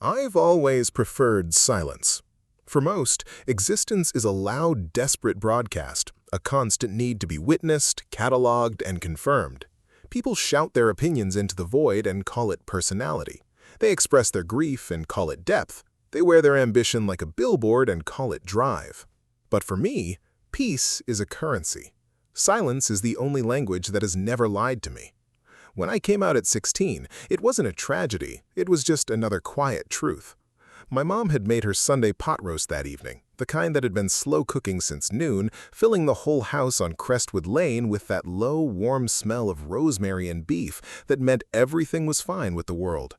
I've always preferred silence. For most, existence is a loud, desperate broadcast, a constant need to be witnessed, catalogued, and confirmed. People shout their opinions into the void and call it personality. They express their grief and call it depth. They wear their ambition like a billboard and call it drive. But for me, peace is a currency. Silence is the only language that has never lied to me. When I came out at 16, it wasn't a tragedy, it was just another quiet truth. My mom had made her Sunday pot roast that evening, the kind that had been slow cooking since noon, filling the whole house on Crestwood Lane with that low, warm smell of rosemary and beef that meant everything was fine with the world.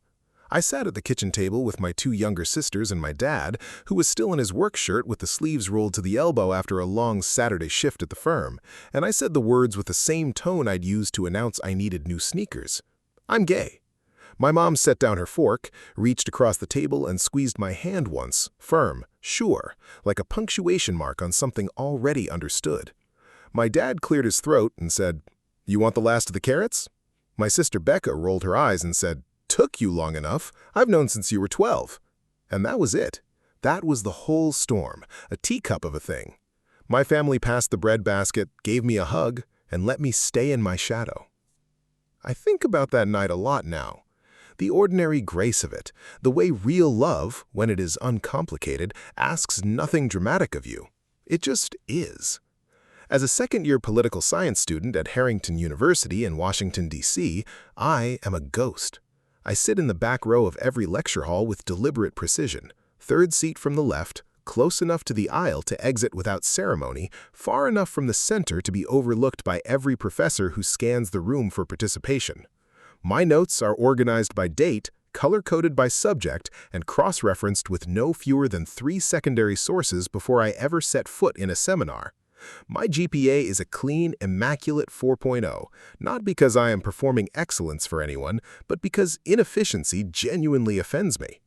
I sat at the kitchen table with my two younger sisters and my dad, who was still in his work shirt with the sleeves rolled to the elbow after a long Saturday shift at the firm, and I said the words with the same tone I'd used to announce I needed new sneakers. I'm gay. My mom set down her fork, reached across the table and squeezed my hand once, firm, sure, like a punctuation mark on something already understood. My dad cleared his throat and said, "You want the last of the carrots?" My sister Becca rolled her eyes and said, "Took you long enough. I've known since you were 12. And that was it. That was the whole storm, a teacup of a thing. My family passed the bread basket, gave me a hug, and let me stay in my shadow. I think about that night a lot now. The ordinary grace of it, the way real love, when it is uncomplicated, asks nothing dramatic of you. It just is. As a second-year political science student at Harrington University in Washington, D.C., I am a ghost. I sit in the back row of every lecture hall with deliberate precision, third seat from the left, close enough to the aisle to exit without ceremony, far enough from the center to be overlooked by every professor who scans the room for participation. My notes are organized by date, color-coded by subject, and cross-referenced with no fewer than 3 secondary sources before I ever set foot in a seminar. My GPA is a clean, immaculate 4.0, not because I am performing excellence for anyone, but because inefficiency genuinely offends me.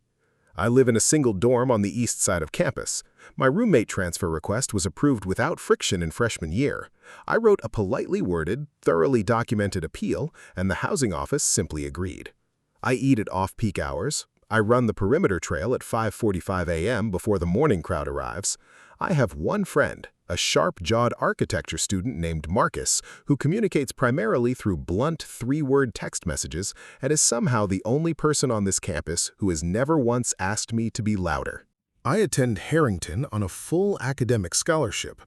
I live in a single dorm on the east side of campus. My roommate transfer request was approved without friction in freshman year. I wrote a politely worded, thoroughly documented appeal, and the housing office simply agreed. I eat at off-peak hours. I run the perimeter trail at 5:45 a.m. before the morning crowd arrives. I have one friend, a sharp-jawed architecture student named Marcus, who communicates primarily through blunt 3-word text messages and is somehow the only person on this campus who has never once asked me to be louder. I attend Harrington on a full academic scholarship,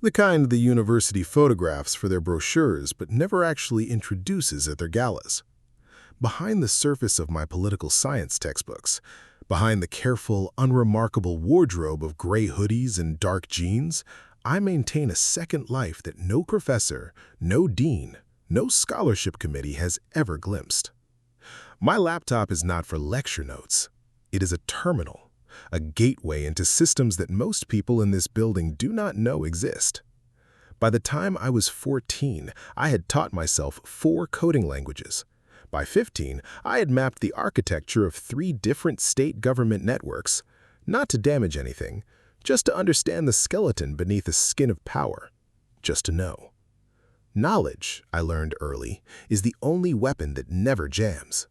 the kind the university photographs for their brochures but never actually introduces at their galas. Behind the surface of my political science textbooks, behind the careful, unremarkable wardrobe of gray hoodies and dark jeans, I maintain a second life that no professor, no dean, no scholarship committee has ever glimpsed. My laptop is not for lecture notes. It is a terminal, a gateway into systems that most people in this building do not know exist. By the time I was 14, I had taught myself 4 coding languages. By 15, I had mapped the architecture of 3 different state government networks, not to damage anything, just to understand the skeleton beneath the skin of power, just to know. Knowledge, I learned early, is the only weapon that never jams.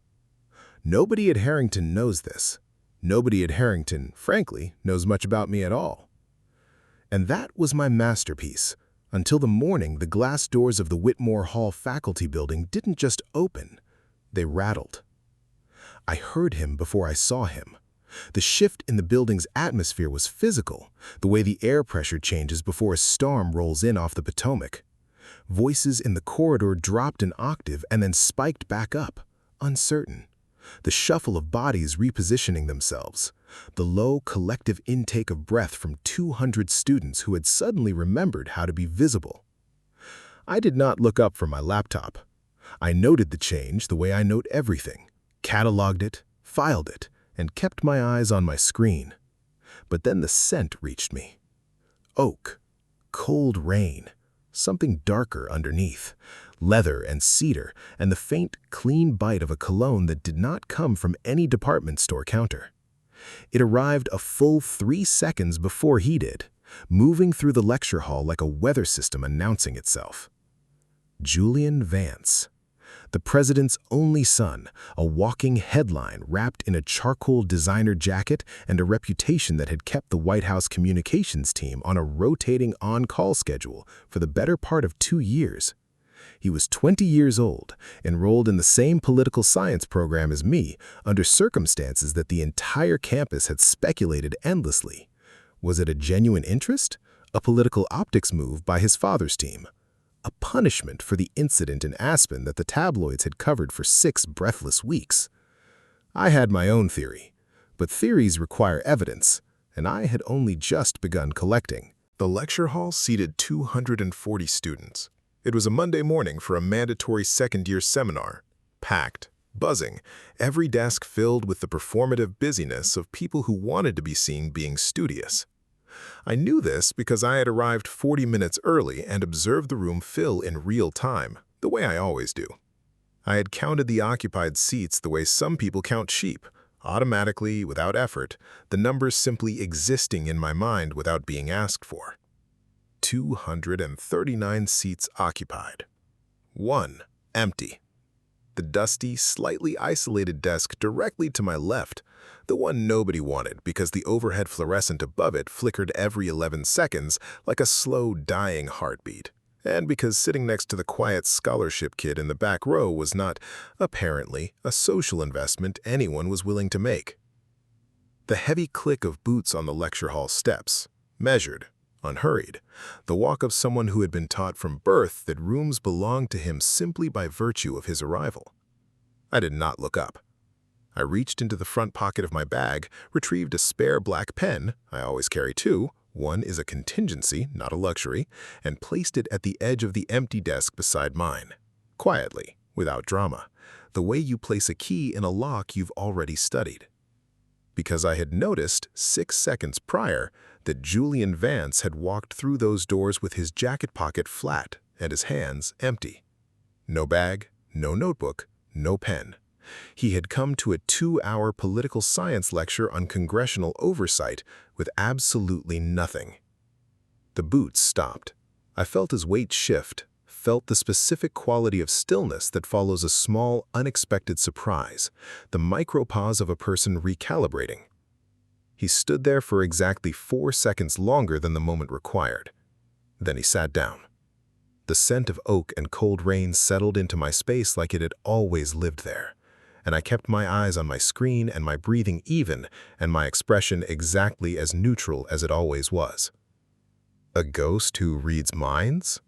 Nobody at Harrington knows this. Nobody at Harrington, frankly, knows much about me at all. And that was my masterpiece, until the morning the glass doors of the Whitmore Hall faculty building didn't just open, they rattled. I heard him before I saw him. The shift in the building's atmosphere was physical, the way the air pressure changes before a storm rolls in off the Potomac. Voices in the corridor dropped an octave and then spiked back up, uncertain. The shuffle of bodies repositioning themselves. The low, collective intake of breath from 200 students who had suddenly remembered how to be visible. I did not look up from my laptop. I noted the change the way I note everything, cataloged it, filed it, and kept my eyes on my screen. But then the scent reached me. Oak, cold rain, something darker underneath, leather and cedar, and the faint, clean bite of a cologne that did not come from any department store counter. It arrived a full 3 seconds before he did, moving through the lecture hall like a weather system announcing itself. Julian Vance. the president's only son, a walking headline wrapped in a charcoal designer jacket and a reputation that had kept the White House communications team on a rotating on-call schedule for the better part of 2 years. He was 20 years old, enrolled in the same political science program as me, under circumstances that the entire campus had speculated endlessly. Was it a genuine interest? A political optics move by his father's team? A punishment for the incident in Aspen that the tabloids had covered for 6 breathless weeks? I had my own theory, but theories require evidence, and I had only just begun collecting. The lecture hall seated 240 students. It was a Monday morning for a mandatory second-year seminar. Packed, buzzing, every desk filled with the performative busyness of people who wanted to be seen being studious. I knew this because I had arrived 40 minutes early and observed the room fill in real time, the way I always do. I had counted the occupied seats the way some people count sheep, automatically, without effort, the numbers simply existing in my mind without being asked for. 239 seats occupied. 1 empty. The dusty, slightly isolated desk directly to my left, the one nobody wanted because the overhead fluorescent above it flickered every 11 seconds like a slow, dying heartbeat, and because sitting next to the quiet scholarship kid in the back row was not, apparently, a social investment anyone was willing to make. The heavy click of boots on the lecture hall steps, measured, unhurried, the walk of someone who had been taught from birth that rooms belonged to him simply by virtue of his arrival. I did not look up. I reached into the front pocket of my bag, retrieved a spare black pen, I always carry 2, one is a contingency, not a luxury, and placed it at the edge of the empty desk beside mine. Quietly, without drama, the way you place a key in a lock you've already studied. Because I had noticed 6 seconds prior that Julian Vance had walked through those doors with his jacket pocket flat and his hands empty. No bag, no notebook, no pen. He had come to a 2-hour political science lecture on congressional oversight with absolutely nothing. The boots stopped. I felt his weight shift, felt the specific quality of stillness that follows a small, unexpected surprise, the micropause of a person recalibrating. He stood there for exactly 4 seconds longer than the moment required. Then he sat down. The scent of oak and cold rain settled into my space like it had always lived there, and I kept my eyes on my screen and my breathing even and my expression exactly as neutral as it always was. A ghost who reads minds?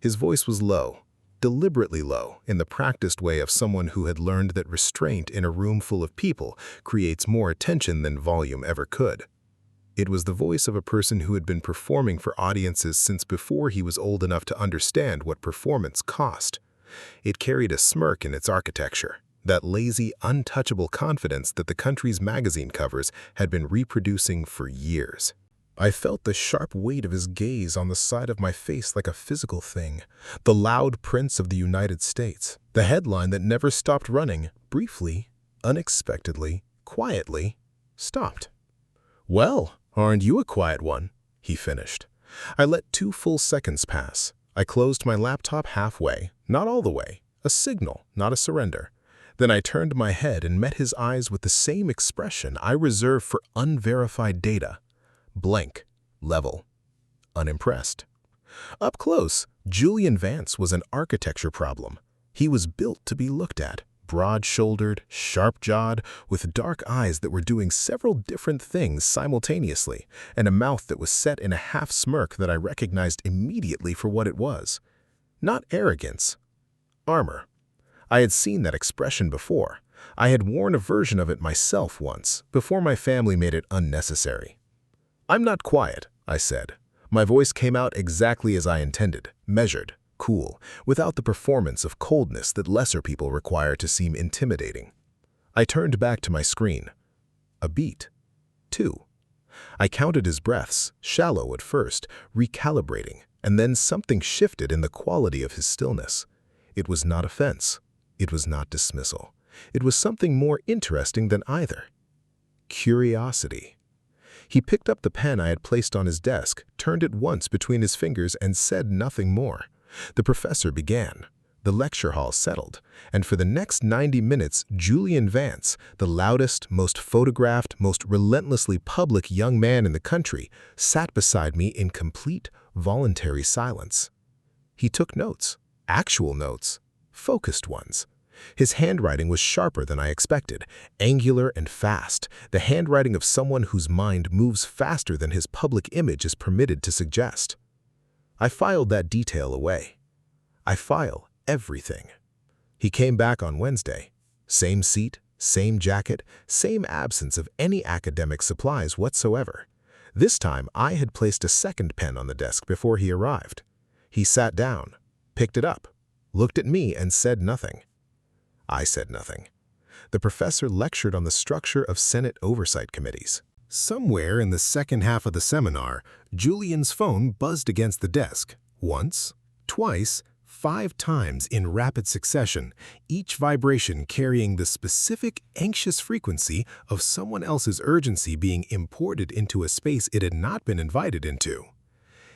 His voice was low, deliberately low, in the practiced way of someone who had learned that restraint in a room full of people creates more attention than volume ever could. It was the voice of a person who had been performing for audiences since before he was old enough to understand what performance cost. It carried a smirk in its architecture, that lazy, untouchable confidence that the country's magazine covers had been reproducing for years. I felt the sharp weight of his gaze on the side of my face like a physical thing, the loud prince of the United States, the headline that never stopped running, briefly, unexpectedly, quietly, stopped. "Well, aren't you a quiet one?" he finished. I let 2 full seconds pass. I closed my laptop halfway, not all the way, a signal, not a surrender. Then I turned my head and met his eyes with the same expression I reserve for unverified data. Blank, level, unimpressed. Up close, Julian Vance was an architecture problem. He was built to be looked at, broad-shouldered, sharp-jawed, with dark eyes that were doing several different things simultaneously, and a mouth that was set in a half-smirk that I recognized immediately for what it was. Not arrogance, armor. I had seen that expression before. I had worn a version of it myself once, before my family made it unnecessary. "I'm not quiet," I said. My voice came out exactly as I intended, measured, cool, without the performance of coldness that lesser people require to seem intimidating. I turned back to my screen. A beat. 2. I counted his breaths, shallow at first, recalibrating, and then something shifted in the quality of his stillness. It was not offense. It was not dismissal. It was something more interesting than either. Curiosity. He picked up the pen I had placed on his desk, turned it once between his fingers, and said nothing more. The professor began. The lecture hall settled, and for the next 90 minutes, Julian Vance, the loudest, most photographed, most relentlessly public young man in the country, sat beside me in complete, voluntary silence. He took notes, actual notes, focused ones. His handwriting was sharper than I expected, angular and fast, the handwriting of someone whose mind moves faster than his public image is permitted to suggest. I filed that detail away. I file everything. He came back on Wednesday. Same seat, same jacket, same absence of any academic supplies whatsoever. This time, I had placed a second pen on the desk before he arrived. He sat down, picked it up, looked at me, and said nothing. I said nothing. The professor lectured on the structure of Senate oversight committees. Somewhere in the second half of the seminar, Julian's phone buzzed against the desk. Once, twice, 5 times in rapid succession, each vibration carrying the specific anxious frequency of someone else's urgency being imported into a space it had not been invited into.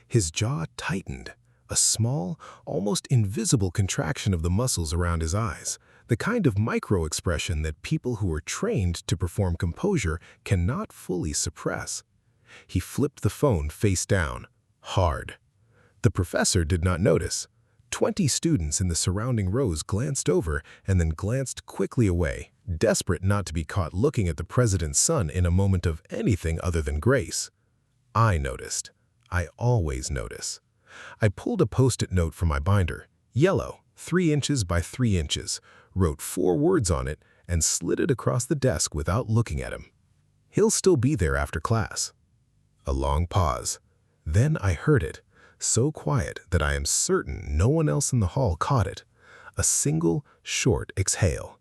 His jaw tightened, a small, almost invisible contraction of the muscles around his eyes, the kind of micro-expression that people who are trained to perform composure cannot fully suppress. He flipped the phone face down, hard. The professor did not notice. 20 students in the surrounding rows glanced over and then glanced quickly away, desperate not to be caught looking at the president's son in a moment of anything other than grace. I noticed. I always notice. I pulled a post-it note from my binder, yellow, 3 inches by 3 inches, wrote 4 words on it, and slid it across the desk without looking at him. He'll still be there after class. A long pause. Then I heard it, so quiet that I am certain no one else in the hall caught it. A single, short exhale.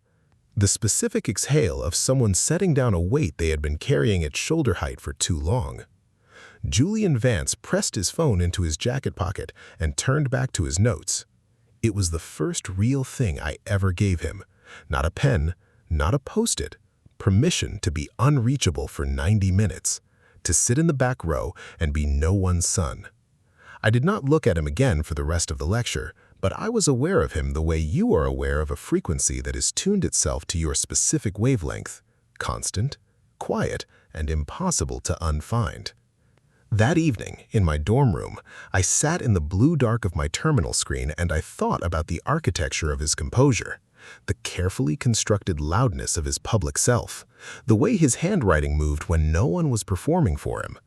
The specific exhale of someone setting down a weight they had been carrying at shoulder height for too long. Julian Vance pressed his phone into his jacket pocket and turned back to his notes. It was the first real thing I ever gave him. Not a pen, not a post-it. Permission to be unreachable for 90 minutes. To sit in the back row and be no one's son. I did not look at him again for the rest of the lecture, but I was aware of him the way you are aware of a frequency that has tuned itself to your specific wavelength, constant, quiet, and impossible to unfind. That evening, in my dorm room, I sat in the blue dark of my terminal screen and I thought about the architecture of his composure, the carefully constructed loudness of his public self, the way his handwriting moved when no one was performing for him,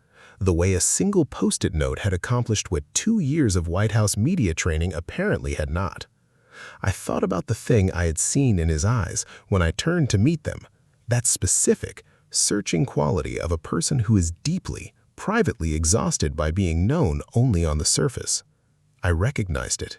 the way a single post-it note had accomplished what 2 years of White House media training apparently had not. I thought about the thing I had seen in his eyes when I turned to meet them, that specific, searching quality of a person who is deeply, privately exhausted by being known only on the surface. I recognized it.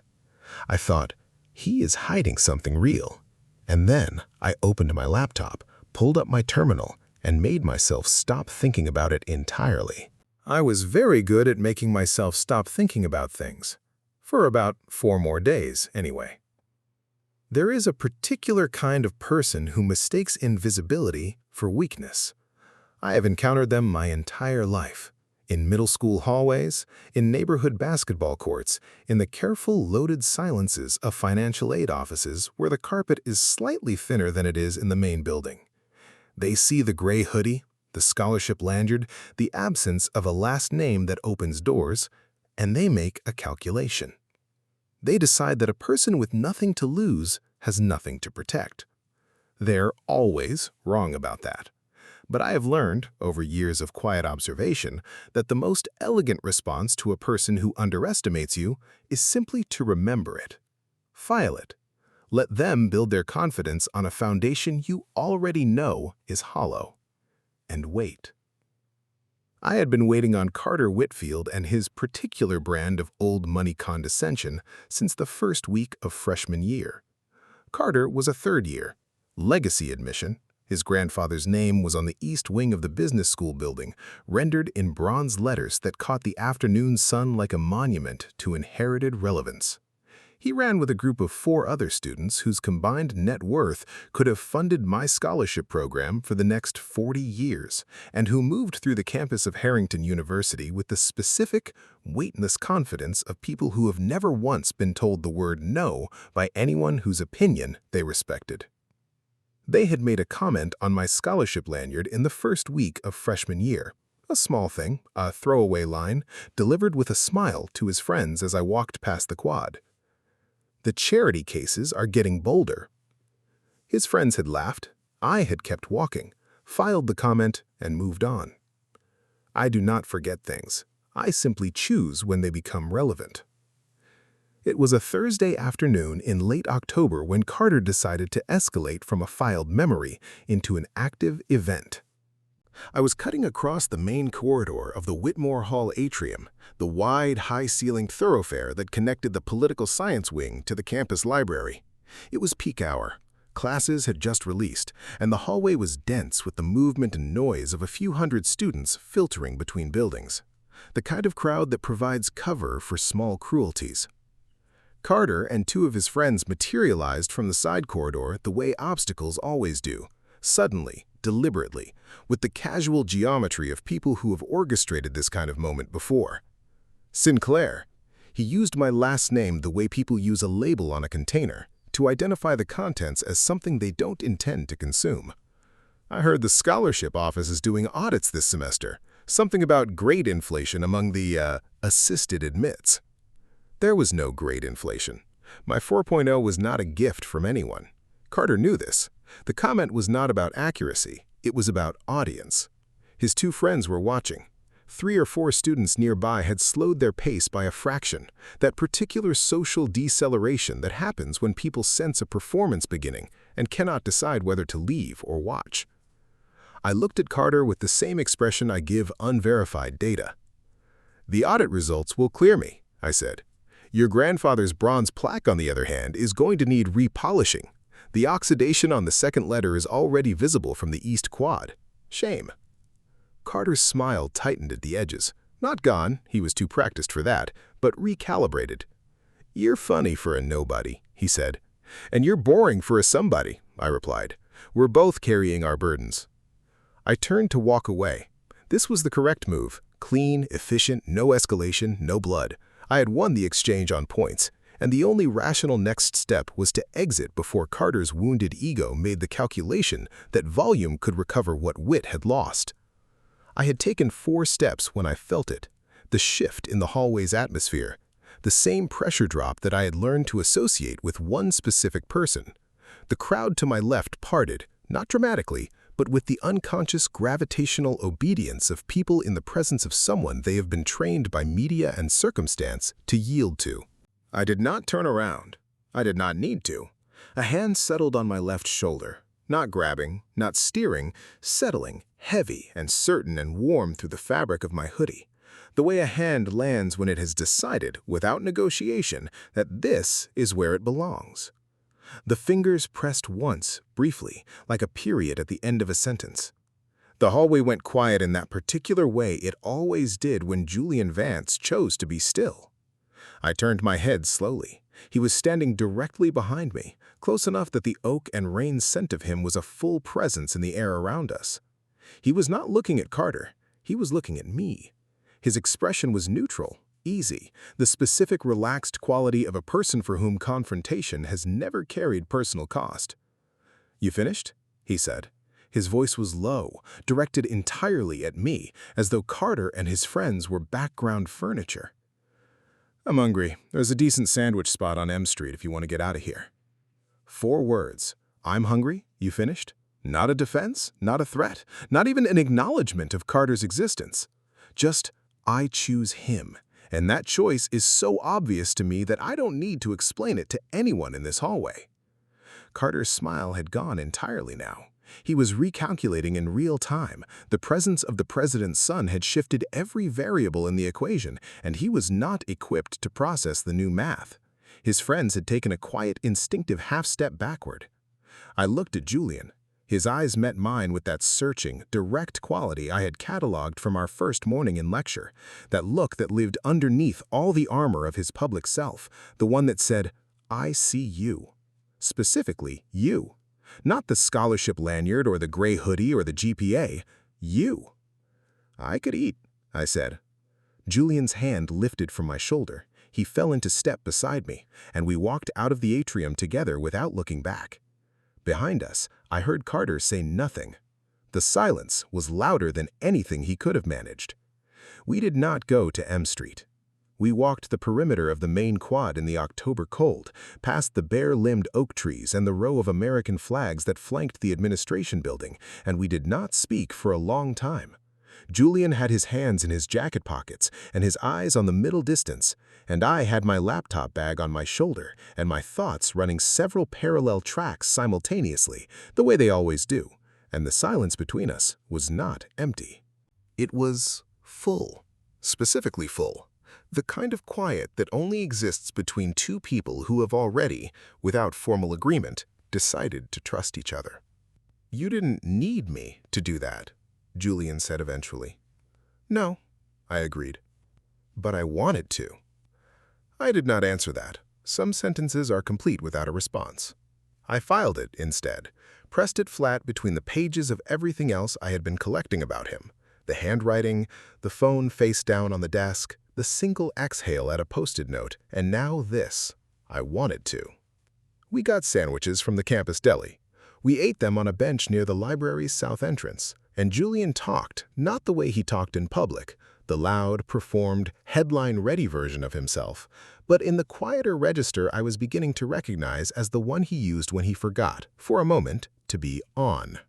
I thought, he is hiding something real. And then I opened my laptop, pulled up my terminal, and made myself stop thinking about it entirely. I was very good at making myself stop thinking about things. For about 4 more days, anyway. There is a particular kind of person who mistakes invisibility for weakness. I have encountered them my entire life. In middle school hallways, in neighborhood basketball courts, in the careful, loaded silences of financial aid offices where the carpet is slightly thinner than it is in the main building. They see the gray hoodie, the scholarship lanyard, the absence of a last name that opens doors, and they make a calculation. They decide that a person with nothing to lose has nothing to protect. They're always wrong about that. But I have learned, over years of quiet observation, that the most elegant response to a person who underestimates you is simply to remember it. File it. Let them build their confidence on a foundation you already know is hollow. And wait. I had been waiting on Carter Whitfield and his particular brand of old money condescension since the first week of freshman year. Carter was a third year, legacy admission. His grandfather's name was on the east wing of the business school building, rendered in bronze letters that caught the afternoon sun like a monument to inherited relevance. He ran with a group of 4 other students whose combined net worth could have funded my scholarship program for the next 40 years, and who moved through the campus of Harrington University with the specific, weightless confidence of people who have never once been told the word no by anyone whose opinion they respected. They had made a comment on my scholarship lanyard in the first week of freshman year. A small thing, a throwaway line, delivered with a smile to his friends as I walked past the quad. The charity cases are getting bolder. His friends had laughed. I had kept walking, filed the comment, and moved on. I do not forget things. I simply choose when they become relevant. It was a Thursday afternoon in late October when Carter decided to escalate from a filed memory into an active event. I was cutting across the main corridor of the Whitmore Hall atrium, the wide, high-ceilinged thoroughfare that connected the political science wing to the campus library. It was peak hour. Classes had just released, and the hallway was dense with the movement and noise of a few hundred students filtering between buildings. The kind of crowd that provides cover for small cruelties. Carter and 2 of his friends materialized from the side corridor the way obstacles always do, suddenly, deliberately, with the casual geometry of people who have orchestrated this kind of moment before. Sinclair. He used my last name the way people use a label on a container, to identify the contents as something they don't intend to consume. I heard the scholarship office is doing audits this semester, something about grade inflation among the assisted admits. There was no grade inflation. My 4.0 was not a gift from anyone. Carter knew this. The comment was not about accuracy, it was about audience. His 2 friends were watching. 3 or 4 students nearby had slowed their pace by a fraction, that particular social deceleration that happens when people sense a performance beginning and cannot decide whether to leave or watch. I looked at Carter with the same expression I give unverified data. "The audit results will clear me," I said. "Your grandfather's bronze plaque, on the other hand, is going to need repolishing. The oxidation on the second letter is already visible from the east quad. Shame." Carter's smile tightened at the edges. Not gone, he was too practiced for that, but recalibrated. "You're funny for a nobody," he said. "And you're boring for a somebody," I replied. "We're both carrying our burdens." I turned to walk away. This was the correct move. Clean, efficient, no escalation, no blood. I had won the exchange on points, and the only rational next step was to exit before Carter's wounded ego made the calculation that volume could recover what wit had lost. I had taken 4 steps when I felt it, the shift in the hallway's atmosphere, the same pressure drop that I had learned to associate with one specific person. The crowd to my left parted, not dramatically, but with the unconscious gravitational obedience of people in the presence of someone they have been trained by media and circumstance to yield to. I did not turn around. I did not need to. A hand settled on my left shoulder, not grabbing, not steering, settling, heavy and certain and warm through the fabric of my hoodie, the way a hand lands when it has decided, without negotiation, that this is where it belongs. The fingers pressed once, briefly, like a period at the end of a sentence. The hallway went quiet in that particular way it always did when Julian Vance chose to be still. I turned my head slowly. He was standing directly behind me, close enough that the oak and rain scent of him was a full presence in the air around us. He was not looking at Carter. He was looking at me. His expression was neutral, easy, the specific relaxed quality of a person for whom confrontation has never carried personal cost. "You finished?" he said. His voice was low, directed entirely at me, as though Carter and his friends were background furniture. "I'm hungry. There's a decent sandwich spot on M Street if you want to get out of here." 4 words. I'm hungry? You finished? Not a defense, not a threat, not even an acknowledgement of Carter's existence. Just, I choose him. And that choice is so obvious to me that I don't need to explain it to anyone in this hallway. Carter's smile had gone entirely now. He was recalculating in real time. The presence of the president's son had shifted every variable in the equation, and he was not equipped to process the new math. His friends had taken a quiet, instinctive half-step backward. I looked at Julian. His eyes met mine with that searching, direct quality I had cataloged from our first morning in lecture, that look that lived underneath all the armor of his public self, the one that said, I see you. Specifically, you. Not the scholarship lanyard or the gray hoodie or the GPA. You. I could eat, I said. Julian's hand lifted from my shoulder. He fell into step beside me, and we walked out of the atrium together without looking back. Behind us, I heard Carter say nothing. The silence was louder than anything he could have managed. We did not go to M Street. We walked the perimeter of the main quad in the October cold, past the bare-limbed oak trees and the row of American flags that flanked the administration building, and we did not speak for a long time. Julian had his hands in his jacket pockets and his eyes on the middle distance, and I had my laptop bag on my shoulder and my thoughts running several parallel tracks simultaneously, the way they always do, and the silence between us was not empty. It was full, specifically full. The kind of quiet that only exists between two people who have already, without formal agreement, decided to trust each other. "You didn't need me to do that," Julian said eventually. "No," I agreed. "But I wanted to." I did not answer that. Some sentences are complete without a response. I filed it instead, pressed it flat between the pages of everything else I had been collecting about him. The handwriting, the phone face down on the desk, the single exhale at a post-it note, and now this. I wanted to. We got sandwiches from the campus deli. We ate them on a bench near the library's south entrance, and Julian talked, not the way he talked in public, the loud, performed, headline-ready version of himself, but in the quieter register I was beginning to recognize as the one he used when he forgot, for a moment, to be on.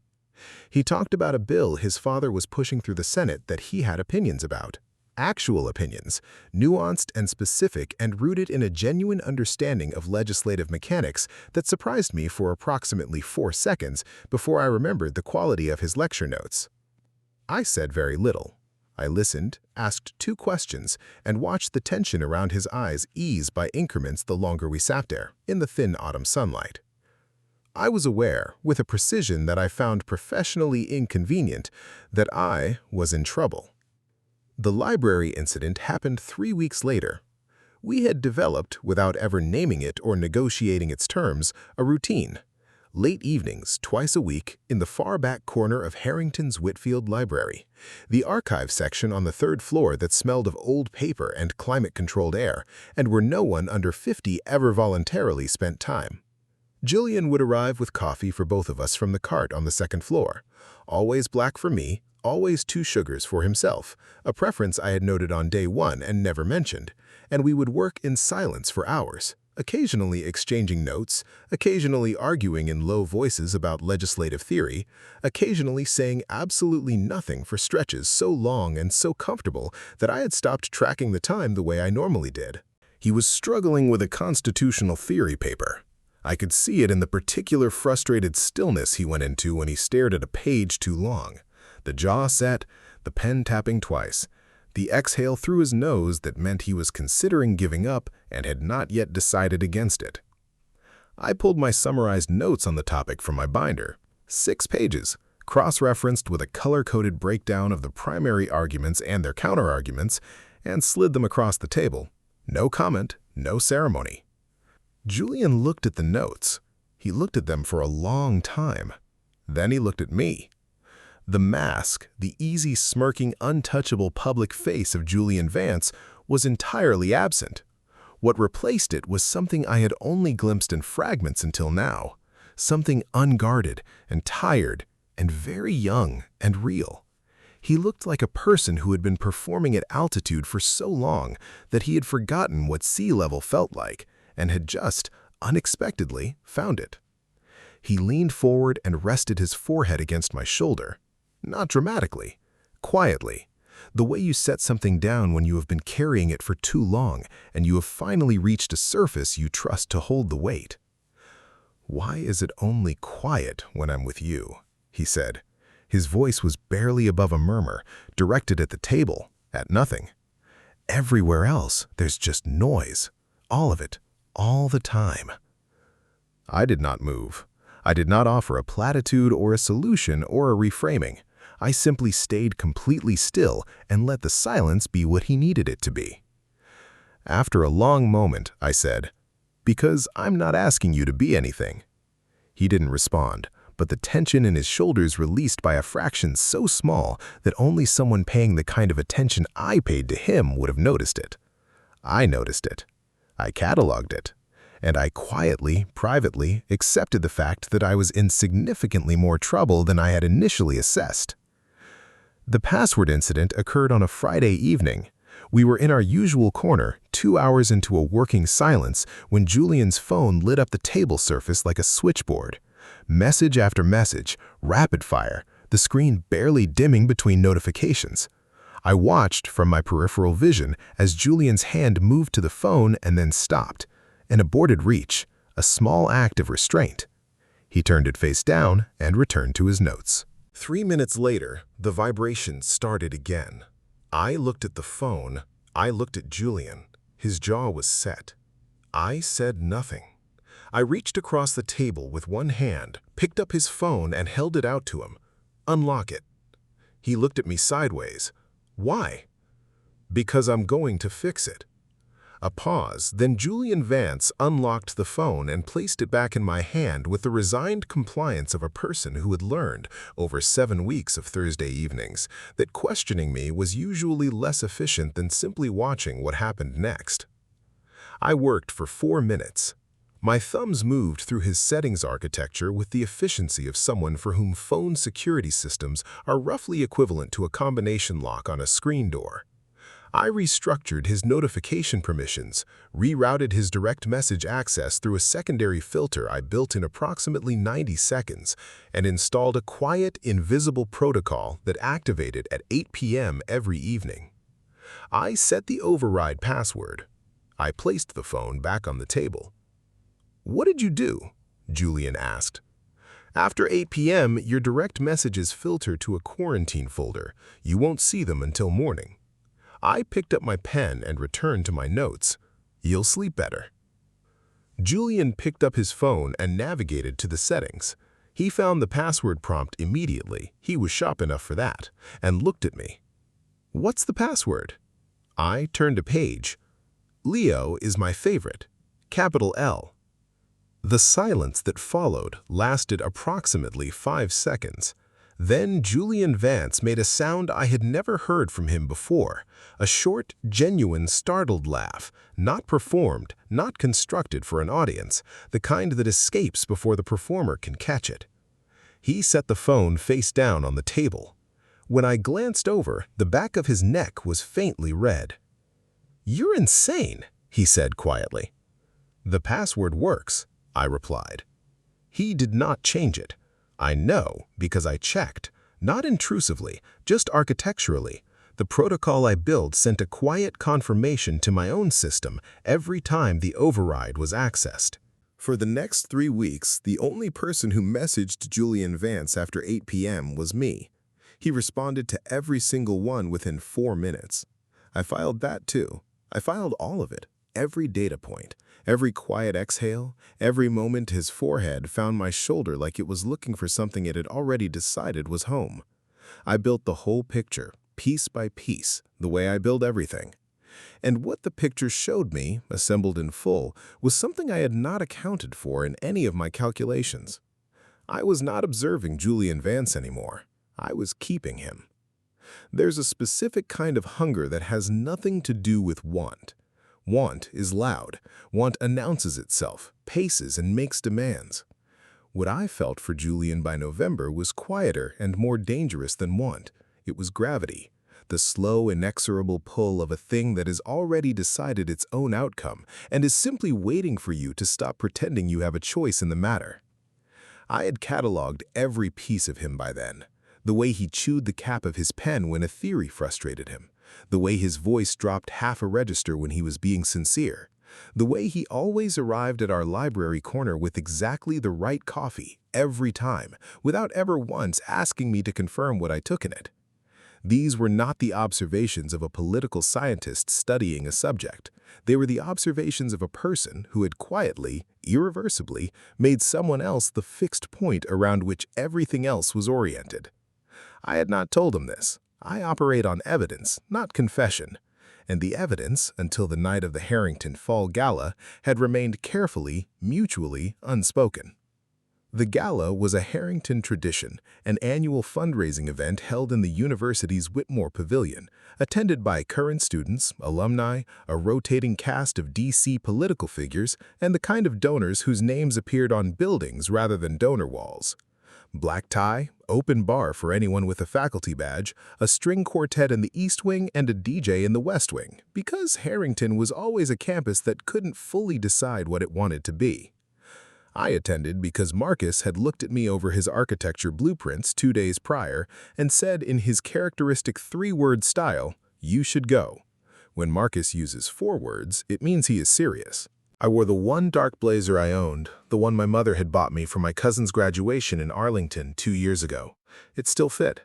He talked about a bill his father was pushing through the Senate that he had opinions about. Actual opinions, nuanced and specific and rooted in a genuine understanding of legislative mechanics that surprised me for approximately 4 seconds before I remembered the quality of his lecture notes. I said very little. I listened, asked 2 questions, and watched the tension around his eyes ease by increments the longer we sat there, in the thin autumn sunlight. I was aware, with a precision that I found professionally inconvenient, that I was in trouble. The library incident happened 3 weeks later. We had developed, without ever naming it or negotiating its terms, a routine. Late evenings, twice a week, in the far back corner of Harrington's Whitfield Library, the archive section on the 3rd floor that smelled of old paper and climate-controlled air, and where no one under 50 ever voluntarily spent time. Julian would arrive with coffee for both of us from the cart on the 2nd floor, always black for me, always 2 sugars for himself, a preference I had noted on day 1 and never mentioned, and we would work in silence for hours, occasionally exchanging notes, occasionally arguing in low voices about legislative theory, occasionally saying absolutely nothing for stretches so long and so comfortable that I had stopped tracking the time the way I normally did. He was struggling with a constitutional theory paper. I could see it in the particular frustrated stillness he went into when he stared at a page too long. The jaw set, the pen tapping twice, the exhale through his nose that meant he was considering giving up and had not yet decided against it. I pulled my summarized notes on the topic from my binder, 6 pages, cross-referenced with a color-coded breakdown of the primary arguments and their counter-arguments, and slid them across the table. No comment, no ceremony. Julian looked at the notes. He looked at them for a long time. Then he looked at me. The mask, the easy, smirking, untouchable public face of Julian Vance, was entirely absent. What replaced it was something I had only glimpsed in fragments until now, something unguarded and tired and very young and real. He looked like a person who had been performing at altitude for so long that he had forgotten what sea level felt like and had just, unexpectedly, found it. He leaned forward and rested his forehead against my shoulder. Not dramatically, quietly, the way you set something down when you have been carrying it for too long and you have finally reached a surface you trust to hold the weight. "Why is it only quiet when I'm with you?" he said. His voice was barely above a murmur, directed at the table, at nothing. "Everywhere else, there's just noise. All of it, all the time." I did not move. I did not offer a platitude or a solution or a reframing. I simply stayed completely still and let the silence be what he needed it to be. After a long moment, I said, Because I'm not asking you to be anything." He didn't respond, but the tension in his shoulders released by a fraction so small that only someone paying the kind of attention I paid to him would have noticed it. I noticed it. I cataloged it. And I quietly, privately, accepted the fact that I was in significantly more trouble than I had initially assessed. The password incident occurred on a Friday evening. We were in our usual corner, 2 hours into a working silence, when Julian's phone lit up the table surface like a switchboard. Message after message, rapid fire, the screen barely dimming between notifications. I watched from my peripheral vision as Julian's hand moved to the phone and then stopped. An aborted reach, a small act of restraint. He turned it face down and returned to his notes. 3 minutes later, the vibrations started again. I looked at the phone. I looked at Julian. His jaw was set. I said nothing. I reached across the table with one hand, picked up his phone and held it out to him. "Unlock it." He looked at me sideways. "Why?" "Because I'm going to fix it." A pause, then Julian Vance unlocked the phone and placed it back in my hand with the resigned compliance of a person who had learned, over 7 weeks of Thursday evenings, that questioning me was usually less efficient than simply watching what happened next. I worked for 4 minutes. My thumbs moved through his settings architecture with the efficiency of someone for whom phone security systems are roughly equivalent to a combination lock on a screen door. I restructured his notification permissions, rerouted his direct message access through a secondary filter I built in approximately 90 seconds, and installed a quiet, invisible protocol that activated at 8 p.m. every evening. I set the override password. I placed the phone back on the table. "What did you do?" Julian asked. "After 8 p.m., your direct messages filter to a quarantine folder. You won't see them until morning." I picked up my pen and returned to my notes. "You'll sleep better." Julian picked up his phone and navigated to the settings. He found the password prompt immediately, he was sharp enough for that, and looked at me. "What's the password?" I turned a page. "Leo is my favorite. Capital L." The silence that followed lasted approximately 5 seconds. Then Julian Vance made a sound I had never heard from him before, a short, genuine, startled laugh, not performed, not constructed for an audience, the kind that escapes before the performer can catch it. He set the phone face down on the table. When I glanced over, the back of his neck was faintly red. "You're insane," he said quietly. "The password works," I replied. He did not change it. I know because I checked, not intrusively, just architecturally. The protocol I built sent a quiet confirmation to my own system every time the override was accessed. For the next 3 weeks, the only person who messaged Julian Vance after 8 p.m. was me. He responded to every single one within 4 minutes. I filed that too. I filed all of it, every data point. Every quiet exhale, every moment his forehead found my shoulder like it was looking for something it had already decided was home. I built the whole picture, piece by piece, the way I build everything. And what the picture showed me, assembled in full, was something I had not accounted for in any of my calculations. I was not observing Julian Vance anymore. I was keeping him. There's a specific kind of hunger that has nothing to do with want. Want is loud. Want announces itself, paces, and makes demands. What I felt for Julian by November was quieter and more dangerous than want. It was gravity, the slow, inexorable pull of a thing that has already decided its own outcome and is simply waiting for you to stop pretending you have a choice in the matter. I had cataloged every piece of him by then. The way he chewed the cap of his pen when a theory frustrated him. The way his voice dropped half a register when he was being sincere. The way he always arrived at our library corner with exactly the right coffee every time, without ever once asking me to confirm what I took in it. These were not the observations of a political scientist studying a subject. They were the observations of a person who had quietly, irreversibly, made someone else the fixed point around which everything else was oriented. I had not told him this. I operate on evidence, not confession. and the evidence, until the night of the Harrington Fall Gala, had remained carefully, mutually unspoken. The gala was a Harrington tradition, an annual fundraising event held in the university's Whitmore Pavilion, attended by current students, alumni, a rotating cast of DC political figures, and the kind of donors whose names appeared on buildings rather than donor walls. Black tie, open bar for anyone with a faculty badge, a string quartet in the East Wing, and a DJ in the West Wing, because Harrington was always a campus that couldn't fully decide what it wanted to be. I attended because Marcus had looked at me over his architecture blueprints 2 days prior and said in his characteristic 3-word style, "You should go." When Marcus uses 4 words, it means he is serious. I wore the one dark blazer I owned, the one my mother had bought me for my cousin's graduation in Arlington 2 years ago. It still fit.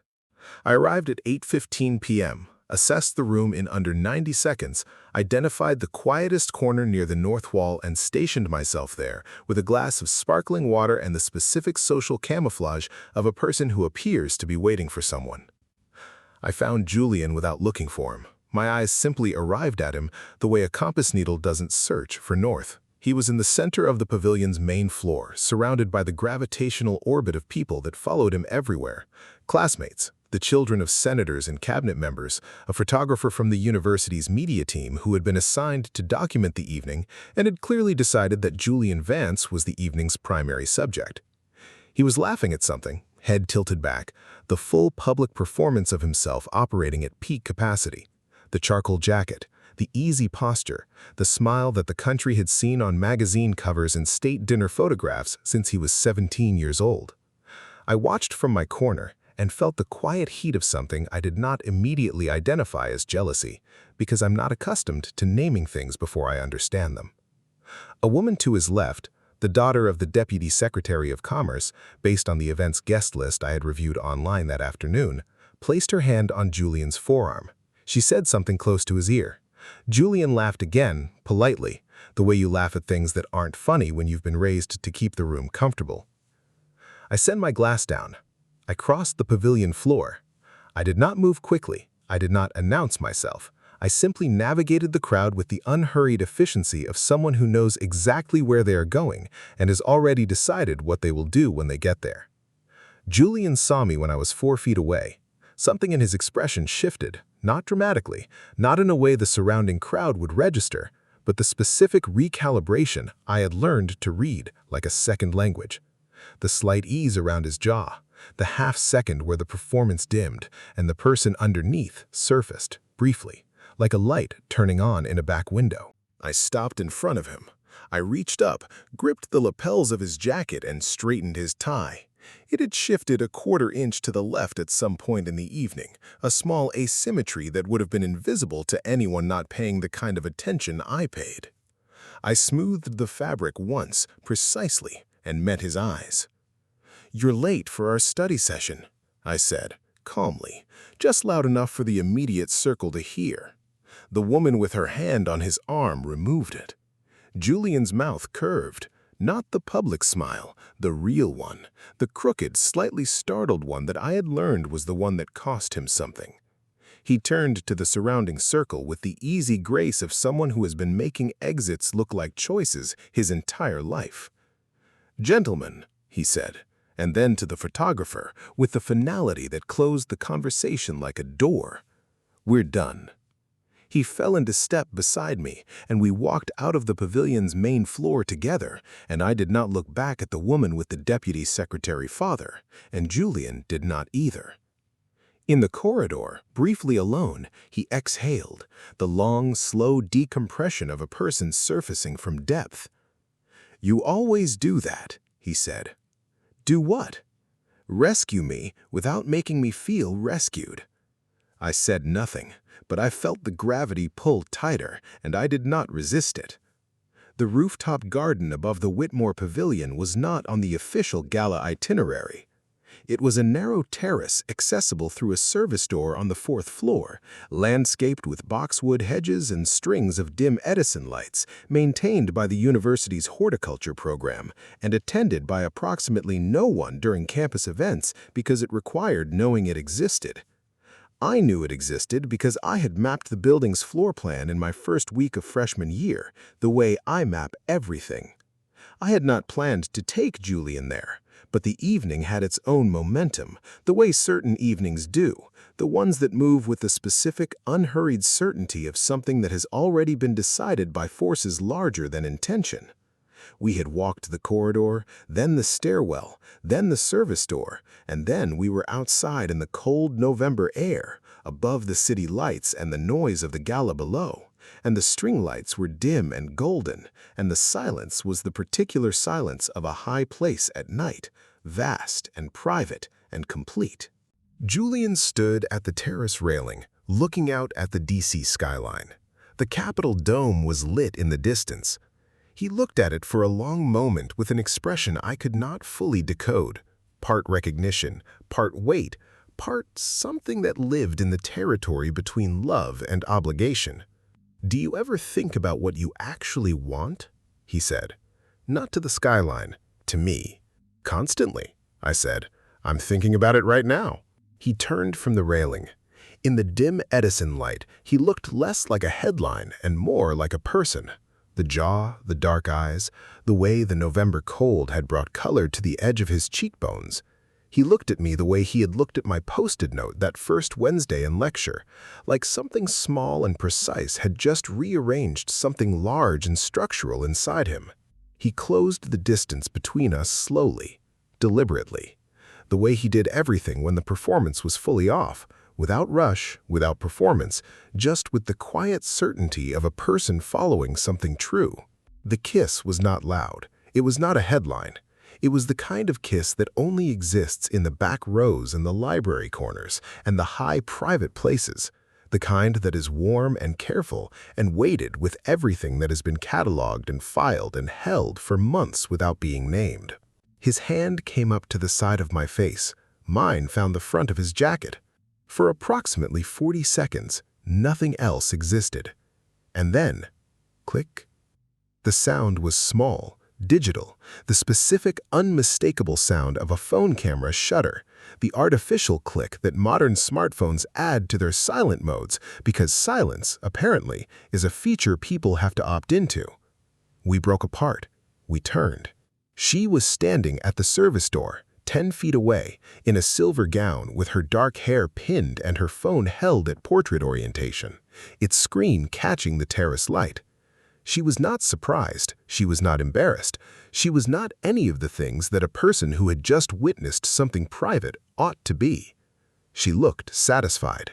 I arrived at 8:15 p.m., assessed the room in under 90 seconds, identified the quietest corner near the north wall and stationed myself there with a glass of sparkling water and the specific social camouflage of a person who appears to be waiting for someone. I found Julian without looking for him. My eyes simply arrived at him the way a compass needle doesn't search for north. He was in the center of the pavilion's main floor, surrounded by the gravitational orbit of people that followed him everywhere. Classmates, the children of senators and cabinet members, a photographer from the university's media team who had been assigned to document the evening and had clearly decided that Julian Vance was the evening's primary subject. He was laughing at something, head tilted back, the full public performance of himself operating at peak capacity. The charcoal jacket, the easy posture, the smile that the country had seen on magazine covers and state dinner photographs since he was 17 years old. I watched from my corner and felt the quiet heat of something I did not immediately identify as jealousy, because I'm not accustomed to naming things before I understand them. A woman to his left, the daughter of the Deputy Secretary of Commerce, based on the event's guest list I had reviewed online that afternoon, placed her hand on Julian's forearm. She said something close to his ear. Julian laughed again, politely, the way you laugh at things that aren't funny when you've been raised to keep the room comfortable. I set my glass down. I crossed the pavilion floor. I did not move quickly. I did not announce myself. I simply navigated the crowd with the unhurried efficiency of someone who knows exactly where they are going and has already decided what they will do when they get there. Julian saw me when I was 4 feet away. Something in his expression shifted, not dramatically, not in a way the surrounding crowd would register, but the specific recalibration I had learned to read like a second language. The slight ease around his jaw, the half-second where the performance dimmed and the person underneath surfaced, briefly, like a light turning on in a back window. I stopped in front of him. I reached up, gripped the lapels of his jacket and straightened his tie. It had shifted a 1/4 inch to the left at some point in the evening, a small asymmetry that would have been invisible to anyone not paying the kind of attention I paid. I smoothed the fabric once, precisely, and met his eyes. "You're late for our study session," I said, calmly, just loud enough for the immediate circle to hear. The woman with her hand on his arm removed it. Julian's mouth curved, not the public smile, the real one, the crooked, slightly startled one that I had learned was the one that cost him something. He turned to the surrounding circle with the easy grace of someone who has been making exits look like choices his entire life. "Gentlemen," he said, and then to the photographer, with the finality that closed the conversation like a door, "We're done." He fell into step beside me, and we walked out of the pavilion's main floor together, and I did not look back at the woman with the deputy secretary father, and Julian did not either. In the corridor, briefly alone, he exhaled, the long, slow decompression of a person surfacing from depth. "You always do that," he said. "Do what?" "Rescue me without making me feel rescued." I said nothing, but I felt the gravity pull tighter, and I did not resist it. The rooftop garden above the Whitmore Pavilion was not on the official gala itinerary. It was a narrow terrace accessible through a service door on the 4th floor, landscaped with boxwood hedges and strings of dim Edison lights, maintained by the university's horticulture program, and attended by approximately no one during campus events because it required knowing it existed. I knew it existed because I had mapped the building's floor plan in my first week of freshman year, the way I map everything. I had not planned to take Julian there, but the evening had its own momentum, the way certain evenings do, the ones that move with the specific, unhurried certainty of something that has already been decided by forces larger than intention. We had walked the corridor, then the stairwell, then the service door, and then we were outside in the cold November air, above the city lights and the noise of the gala below. And the string lights were dim and golden, and the silence was the particular silence of a high place at night, vast and private and complete. Julian stood at the terrace railing, looking out at the DC skyline. The Capitol dome was lit in the distance. He looked at it for a long moment with an expression I could not fully decode, part recognition, part weight, part something that lived in the territory between love and obligation. "Do you ever think about what you actually want?" he said. "Not to the skyline, to me." "Constantly," I said. "I'm thinking about it right now." He turned from the railing. In the dim Edison light, he looked less like a headline and more like a person. The jaw, the dark eyes, the way the November cold had brought color to the edge of his cheekbones. He looked at me the way he had looked at my post-it note that first Wednesday in lecture, like something small and precise had just rearranged something large and structural inside him. He closed the distance between us slowly, deliberately, the way he did everything when the performance was fully off, without rush, without performance, just with the quiet certainty of a person following something true. The kiss was not loud. It was not a headline. It was the kind of kiss that only exists in the back rows and the library corners and the high private places, the kind that is warm and careful and weighted with everything that has been cataloged and filed and held for months without being named. His hand came up to the side of my face. Mine found the front of his jacket. For approximately 40 seconds, nothing else existed. And then, click. The sound was small, digital, the specific, unmistakable sound of a phone camera shutter, the artificial click that modern smartphones add to their silent modes because silence, apparently, is a feature people have to opt into. We broke apart. We turned. She was standing at the service door, 10 feet away, in a silver gown with her dark hair pinned and her phone held at portrait orientation, its screen catching the terrace light. She was not surprised. She was not embarrassed. She was not any of the things that a person who had just witnessed something private ought to be. She looked satisfied.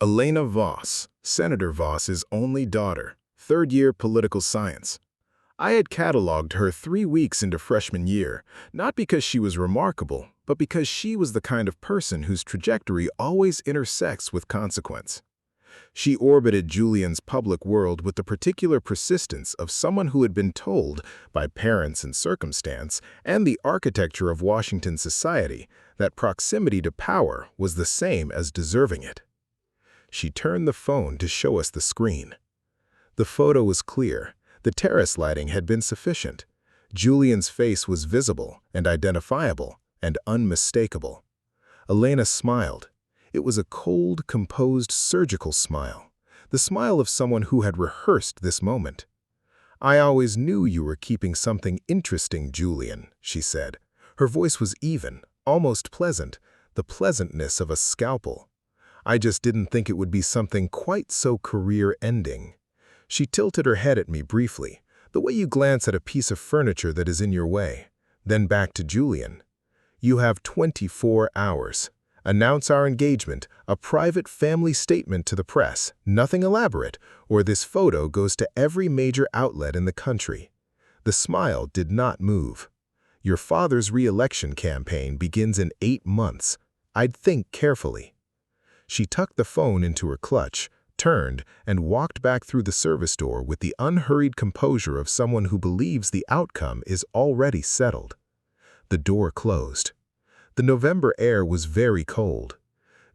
Elena Voss, Senator Voss's only daughter, third-year political science. I had cataloged her 3 weeks into freshman year, not because she was remarkable, but because she was the kind of person whose trajectory always intersects with consequence. She orbited Julian's public world with the particular persistence of someone who had been told, by parents and circumstance, and the architecture of Washington society, that proximity to power was the same as deserving it. She turned the phone to show us the screen. The photo was clear. The terrace lighting had been sufficient. Julian's face was visible and identifiable and unmistakable. Elena smiled. It was a cold, composed, surgical smile, the smile of someone who had rehearsed this moment. "I always knew you were keeping something interesting, Julian," she said. Her voice was even, almost pleasant, the pleasantness of a scalpel. "I just didn't think it would be something quite so career-ending." She tilted her head at me briefly, the way you glance at a piece of furniture that is in your way, then back to Julian. "You have 24 hours. Announce our engagement, a private family statement to the press, nothing elaborate, or this photo goes to every major outlet in the country." The smile did not move. "Your father's re-election campaign begins in 8 months. I'd think carefully." She tucked the phone into her clutch, turned, and walked back through the service door with the unhurried composure of someone who believes the outcome is already settled. The door closed. The November air was very cold.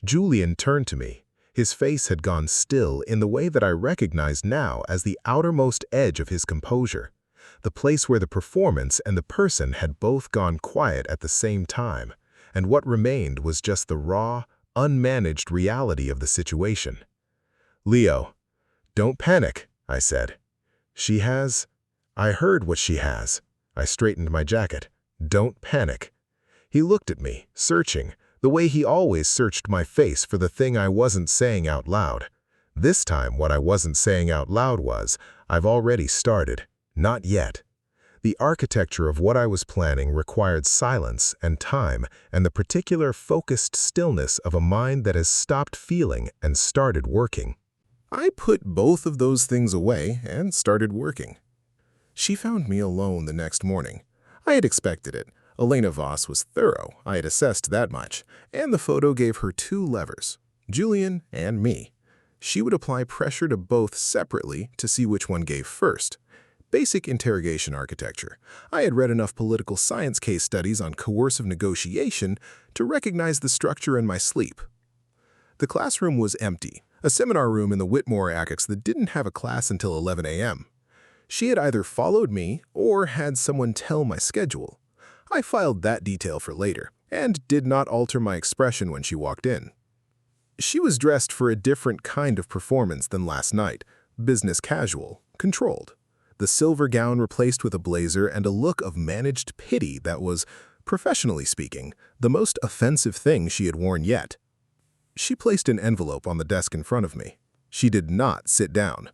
Julian turned to me. His face had gone still in the way that I recognized now as the outermost edge of his composure, the place where the performance and the person had both gone quiet at the same time, and what remained was just the raw, unmanaged reality of the situation. "Leo, don't panic," I said. "She has—" I heard what she has. I straightened my jacket. "Don't panic." He looked at me, searching, the way he always searched my face for the thing I wasn't saying out loud. This time what I wasn't saying out loud was, "I've already started. Not yet." The architecture of what I was planning required silence and time and the particular focused stillness of a mind that has stopped feeling and started working. I put both of those things away and started working. She found me alone the next morning. I had expected it. Elena Voss was thorough, I had assessed that much, and the photo gave her two levers, Julian and me. She would apply pressure to both separately to see which one gave first. Basic interrogation architecture. I had read enough political science case studies on coercive negotiation to recognize the structure in my sleep. The classroom was empty, a seminar room in the Whitmore Annex that didn't have a class until 11 a.m. She had either followed me or had someone tell my schedule. I filed that detail for later and did not alter my expression when she walked in. She was dressed for a different kind of performance than last night, business casual, controlled. The silver gown replaced with a blazer and a look of managed pity that was, professionally speaking, the most offensive thing she had worn yet. She placed an envelope on the desk in front of me. She did not sit down.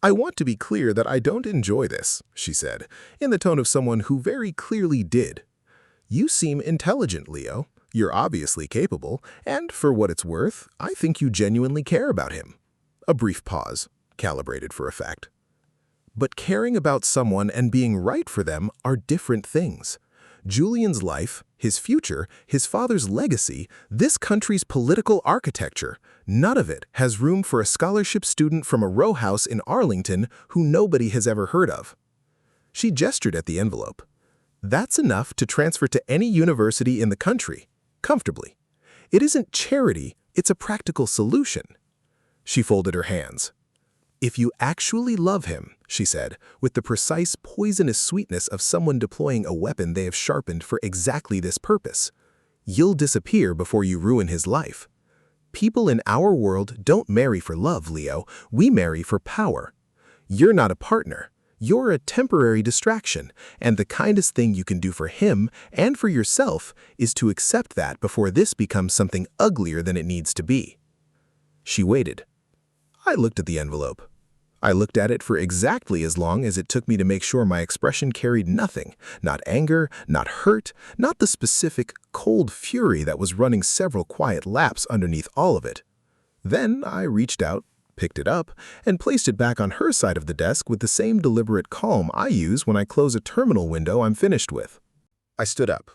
"I want to be clear that I don't enjoy this," she said, in the tone of someone who very clearly did. "You seem intelligent, Leo. You're obviously capable, and for what it's worth, I think you genuinely care about him." A brief pause, calibrated for effect. But caring about someone and being right for them are different things. Julian's life, his future, his father's legacy, this country's political architecture, none of it has room for a scholarship student from a row house in Arlington who nobody has ever heard of. She gestured at the envelope. "That's enough to transfer to any university in the country, comfortably. It isn't charity, it's a practical solution." She folded her hands. "If you actually love him," she said, with the precise poisonous sweetness of someone deploying a weapon they have sharpened for exactly this purpose, "you'll disappear before you ruin his life. People in our world don't marry for love, Leo. We marry for power. You're not a partner. You're a temporary distraction, and the kindest thing you can do for him and for yourself is to accept that before this becomes something uglier than it needs to be." She waited. I looked at the envelope. I looked at it for exactly as long as it took me to make sure my expression carried nothing, not anger, not hurt, not the specific cold fury that was running several quiet laps underneath all of it. Then I reached out, picked it up, and placed it back on her side of the desk with the same deliberate calm I use when I close a terminal window I'm finished with. I stood up.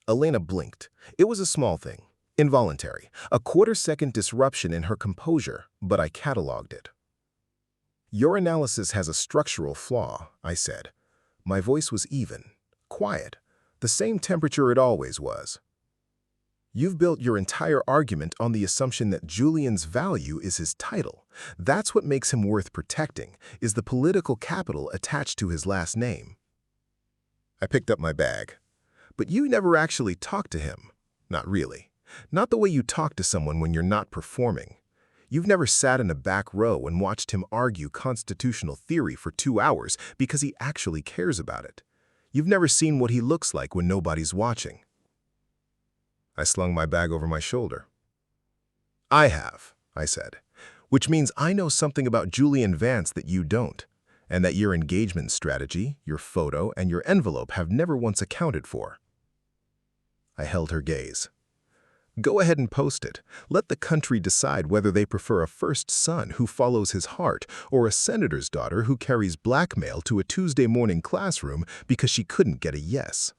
Elena blinked. It was a small thing, involuntary, a quarter-second disruption in her composure, but I cataloged it. "Your analysis has a structural flaw," I said. My voice was even, quiet, the same temperature it always was. "You've built your entire argument on the assumption that Julian's value is his title. That's what makes him worth protecting, is the political capital attached to his last name." I picked up my bag. "But you never actually talked to him. Not really. Not the way you talk to someone when you're not performing. You've never sat in a back row and watched him argue constitutional theory for 2 hours because he actually cares about it. You've never seen what he looks like when nobody's watching." I slung my bag over my shoulder. "I have," I said, "which means I know something about Julian Vance that you don't, and that your engagement strategy, your photo, and your envelope have never once accounted for." I held her gaze. "Go ahead and post it. Let the country decide whether they prefer a first son who follows his heart or a senator's daughter who carries blackmail to a Tuesday morning classroom because she couldn't get a yes."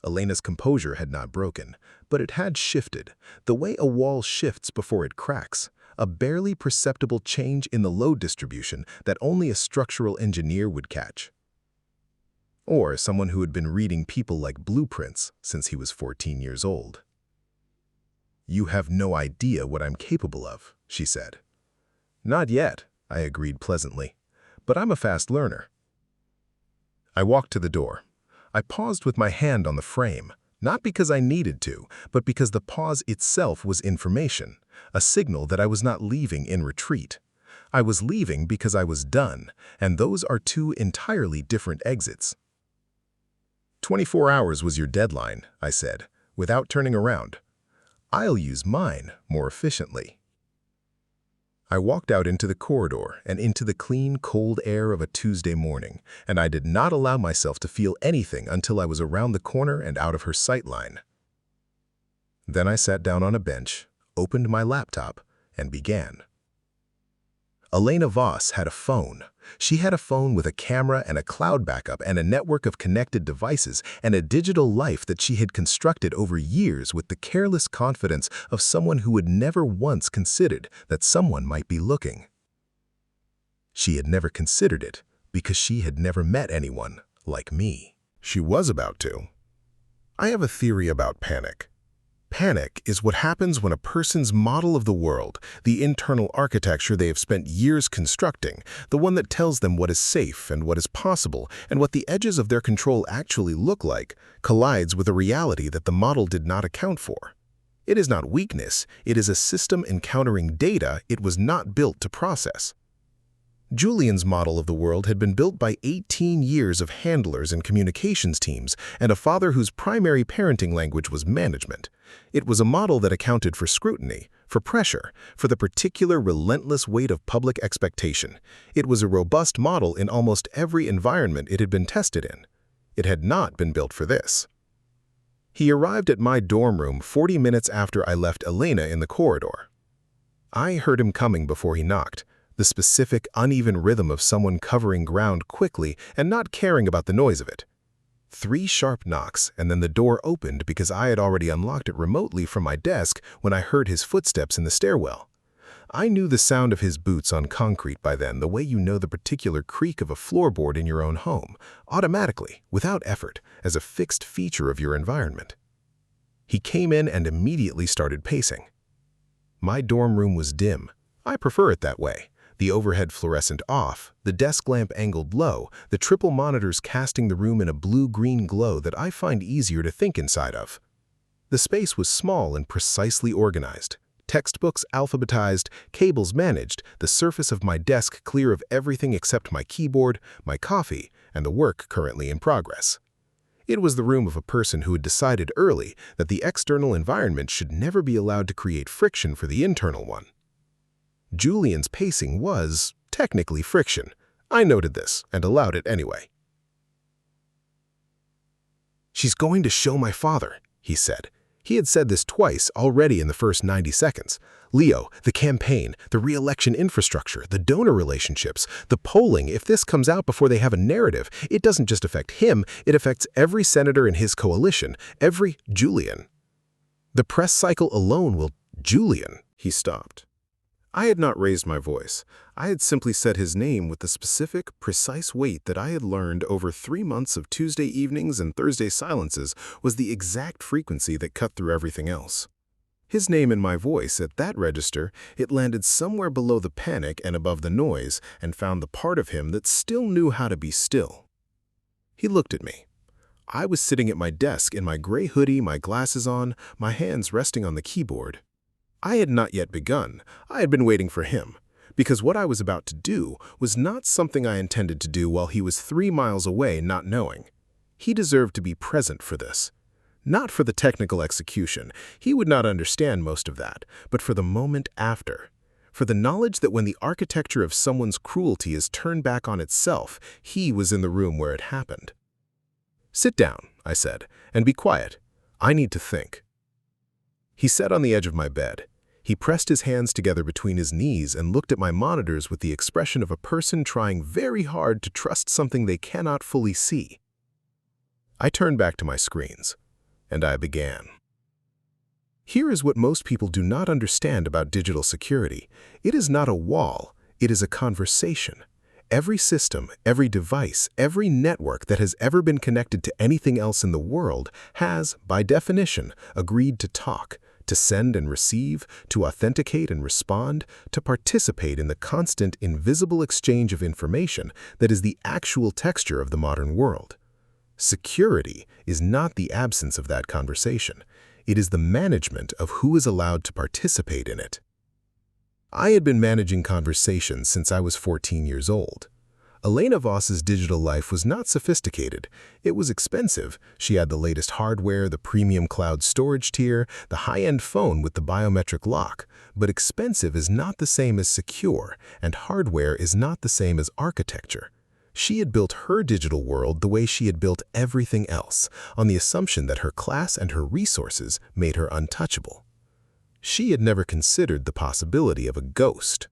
Elena's composure had not broken, but it had shifted, the way a wall shifts before it cracks, a barely perceptible change in the load distribution that only a structural engineer would catch. Or someone who had been reading people like blueprints since he was 14 years old. "You have no idea what I'm capable of," she said. "Not yet," I agreed pleasantly, "but I'm a fast learner." I walked to the door. I paused with my hand on the frame, Not because I needed to, but because the pause itself was information, a signal that I was not leaving in retreat. I was leaving because I was done, and those are two entirely different exits. 24 hours was your deadline, I said, without turning around. I'll use mine more efficiently. I walked out into the corridor and into the clean, cold air of a Tuesday morning, and I did not allow myself to feel anything until I was around the corner and out of her sight line. Then I sat down on a bench, opened my laptop, and began. Elena Voss had a phone. She had a phone with a camera and a cloud backup and a network of connected devices and a digital life that she had constructed over years with the careless confidence of someone who had never once considered that someone might be looking. She had never considered it because she had never met anyone like me. She was about to. I have a theory about panic. Panic is what happens when a person's model of the world, the internal architecture they have spent years constructing, the one that tells them what is safe and what is possible and what the edges of their control actually look like, collides with a reality that the model did not account for. It is not weakness, it is a system encountering data it was not built to process. Julian's model of the world had been built by 18 years of handlers and communications teams and a father whose primary parenting language was management. It was a model that accounted for scrutiny, for pressure, for the particular relentless weight of public expectation. It was a robust model in almost every environment it had been tested in. It had not been built for this. He arrived at my dorm room 40 minutes after I left Elena in the corridor. I heard him coming before he knocked. The specific, uneven rhythm of someone covering ground quickly and not caring about the noise of it. 3 sharp knocks, and then the door opened because I had already unlocked it remotely from my desk when I heard his footsteps in the stairwell. I knew the sound of his boots on concrete by then, the way you know the particular creak of a floorboard in your own home, automatically, without effort, as a fixed feature of your environment. He came in and immediately started pacing. My dorm room was dim. I prefer it that way. The overhead fluorescent off, the desk lamp angled low, the triple monitors casting the room in a blue-green glow that I find easier to think inside of. The space was small and precisely organized. Textbooks alphabetized, cables managed, the surface of my desk clear of everything except my keyboard, my coffee, and the work currently in progress. It was the room of a person who had decided early that the external environment should never be allowed to create friction for the internal one. Julian's pacing was, technically, friction. I noted this and allowed it anyway. "She's going to show my father," he said. He had said this twice already in the first 90 seconds. Leo, the campaign, the re-election infrastructure, the donor relationships, the polling, if this comes out before they have a narrative, it doesn't just affect him, it affects every senator in his coalition, every Julian. The press cycle alone will... Julian, he stopped. I had not raised my voice. I had simply said his name with the specific, precise weight that I had learned over 3 months of Tuesday evenings and Thursday silences was the exact frequency that cut through everything else. His name in my voice, at that register, it landed somewhere below the panic and above the noise and found the part of him that still knew how to be still. He looked at me. I was sitting at my desk in my gray hoodie, my glasses on, my hands resting on the keyboard. I had not yet begun. I had been waiting for him, because what I was about to do was not something I intended to do while he was 3 miles away not knowing. He deserved to be present for this. Not for the technical execution, he would not understand most of that, but for the moment after. For the knowledge that when the architecture of someone's cruelty is turned back on itself, he was in the room where it happened. "Sit down," I said, "and be quiet. I need to think." He sat on the edge of my bed. He pressed his hands together between his knees and looked at my monitors with the expression of a person trying very hard to trust something they cannot fully see. I turned back to my screens, and I began. Here is what most people do not understand about digital security. It is not a wall, it is a conversation. Every system, every device, every network that has ever been connected to anything else in the world has, by definition, agreed to talk, to send and receive, to authenticate and respond, to participate in the constant, invisible exchange of information that is the actual texture of the modern world. Security is not the absence of that conversation. It is the management of who is allowed to participate in it. I had been managing conversations since I was 14 years old. Elena Voss's digital life was not sophisticated. It was expensive. She had the latest hardware, the premium cloud storage tier, the high-end phone with the biometric lock. But expensive is not the same as secure, and hardware is not the same as architecture. She had built her digital world the way she had built everything else, on the assumption that her class and her resources made her untouchable. She had never considered the possibility of a ghost.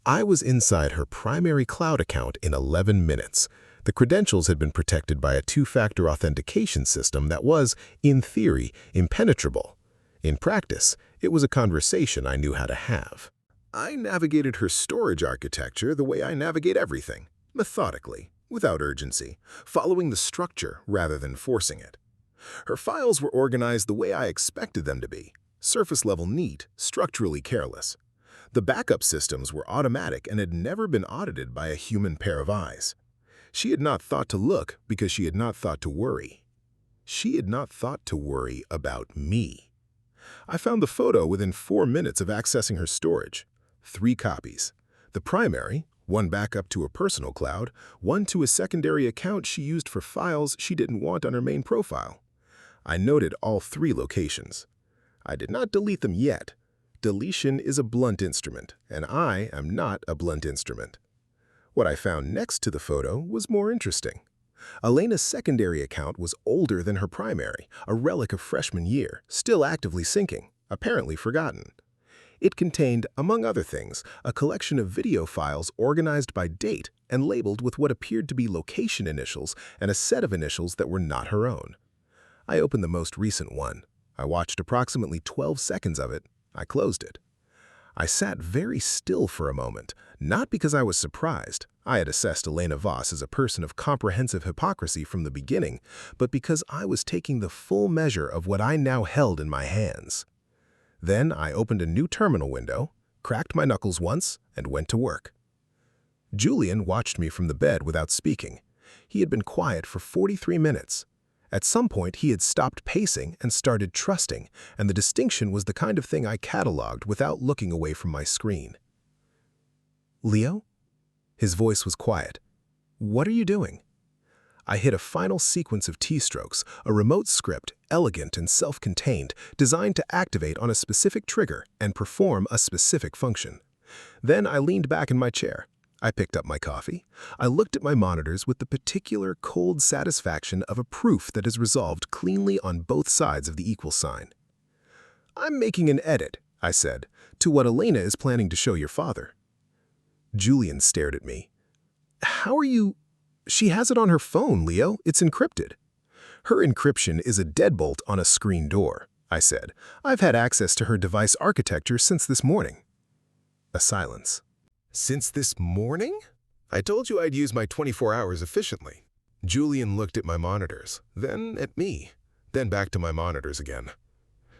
I was inside her primary cloud account in 11 minutes. The credentials had been protected by a two-factor authentication system that was, in theory, impenetrable. In practice, it was a conversation I knew how to have. I navigated her storage architecture the way I navigate everything, methodically, without urgency, following the structure rather than forcing it. Her files were organized the way I expected them to be, surface-level neat, structurally careless. The backup systems were automatic and had never been audited by a human pair of eyes. She had not thought to look because she had not thought to worry. She had not thought to worry about me. I found the photo within 4 minutes of accessing her storage. 3 copies. The primary, one backup to a personal cloud, one to a secondary account she used for files she didn't want on her main profile. I noted all 3 locations. I did not delete them yet. Deletion is a blunt instrument, and I am not a blunt instrument. What I found next to the photo was more interesting. Elena's secondary account was older than her primary, a relic of freshman year, still actively syncing, apparently forgotten. It contained, among other things, a collection of video files organized by date and labeled with what appeared to be location initials and a set of initials that were not her own. I opened the most recent one. I watched approximately 12 seconds of it. I closed it. I sat very still for a moment, not because I was surprised. I had assessed Elena Voss as a person of comprehensive hypocrisy from the beginning, but because I was taking the full measure of what I now held in my hands. Then I opened a new terminal window, cracked my knuckles once, and went to work. Julian watched me from the bed without speaking. He had been quiet for 43 minutes. At some point, he had stopped pacing and started trusting, and the distinction was the kind of thing I cataloged without looking away from my screen. "Leo?" His voice was quiet. "What are you doing?" I hit a final sequence of T-strokes, a remote script, elegant and self-contained, designed to activate on a specific trigger and perform a specific function. Then I leaned back in my chair. I picked up my coffee. I looked at my monitors with the particular cold satisfaction of a proof that is resolved cleanly on both sides of the equal sign. "I'm making an edit," I said, "to what Elena is planning to show your father." Julian stared at me. "How are you—" "She has it on her phone, Leo. It's encrypted." "Her encryption is a deadbolt on a screen door," I said. "I've had access to her device architecture since this morning." A silence. "Since this morning? I told you I'd use my 24 hours efficiently." Julian looked at my monitors, then at me, then back to my monitors again.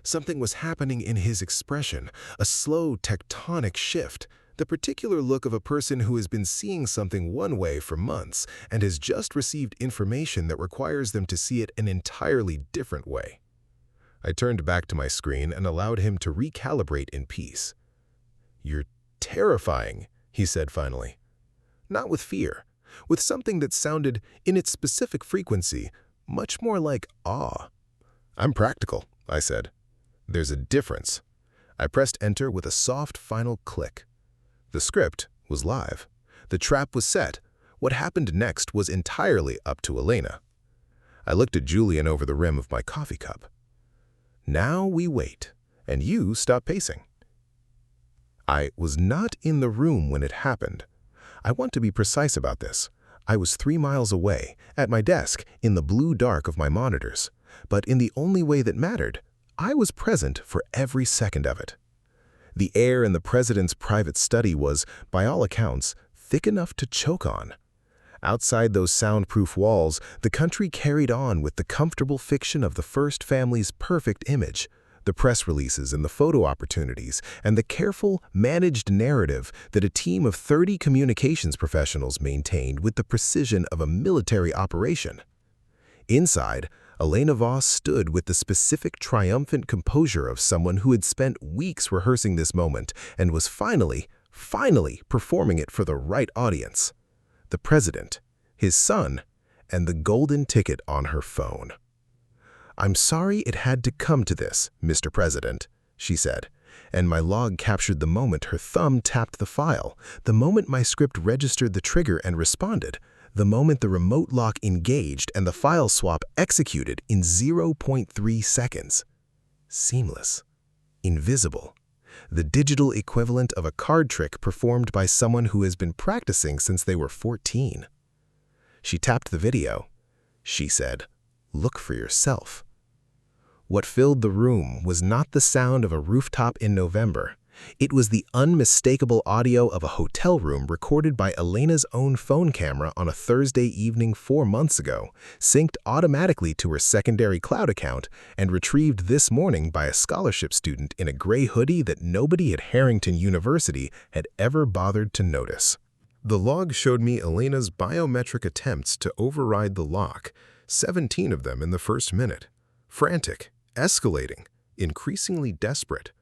Something was happening in his expression, a slow tectonic shift, the particular look of a person who has been seeing something one way for months and has just received information that requires them to see it an entirely different way. I turned back to my screen and allowed him to recalibrate in peace. "You're terrifying," he said finally. Not with fear, with something that sounded, in its specific frequency, much more like awe. "I'm practical," I said. "There's a difference." I pressed enter with a soft final click. The script was live. The trap was set. What happened next was entirely up to Elena. I looked at Julian over the rim of my coffee cup. "Now we wait, and you stop pacing." I was not in the room when it happened. I want to be precise about this. I was 3 miles away, at my desk, in the blue dark of my monitors. But in the only way that mattered, I was present for every second of it. The air in the president's private study was, by all accounts, thick enough to choke on. Outside those soundproof walls, the country carried on with the comfortable fiction of the first family's perfect image, the press releases and the photo opportunities, and the careful, managed narrative that a team of 30 communications professionals maintained with the precision of a military operation. Inside, Elena Voss stood with the specific triumphant composure of someone who had spent weeks rehearsing this moment and was finally performing it for the right audience. The president, his son, and the golden ticket on her phone. "I'm sorry it had to come to this, Mr. President," she said, and my log captured the moment her thumb tapped the file, the moment my script registered the trigger and responded, the moment the remote lock engaged and the file swap executed in 0.3 seconds. Seamless. Invisible. The digital equivalent of a card trick performed by someone who has been practicing since they were 14. She tapped the video. She said, "Look for yourself." What filled the room was not the sound of a rooftop in November. It was the unmistakable audio of a hotel room recorded by Elena's own phone camera on a Thursday evening 4 months ago, synced automatically to her secondary cloud account, and retrieved this morning by a scholarship student in a gray hoodie that nobody at Harrington University had ever bothered to notice. The log showed me Elena's biometric attempts to override the lock, 17 of them in the first minute. Frantic, escalating, increasingly desperate.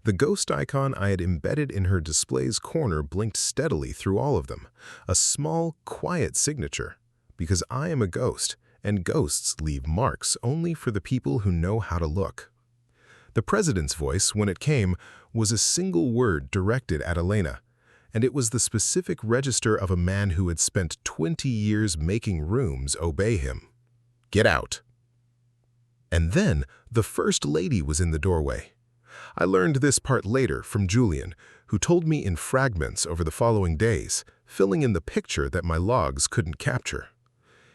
The ghost icon I had embedded in her display's corner blinked steadily through all of them, a small, quiet signature, because I am a ghost, and ghosts leave marks only for the people who know how to look. The president's voice, when it came, was a single word directed at Elena, and it was the specific register of a man who had spent 20 years making rooms obey him. "Get out." And then the First Lady was in the doorway. I learned this part later from Julian, who told me in fragments over the following days, filling in the picture that my logs couldn't capture.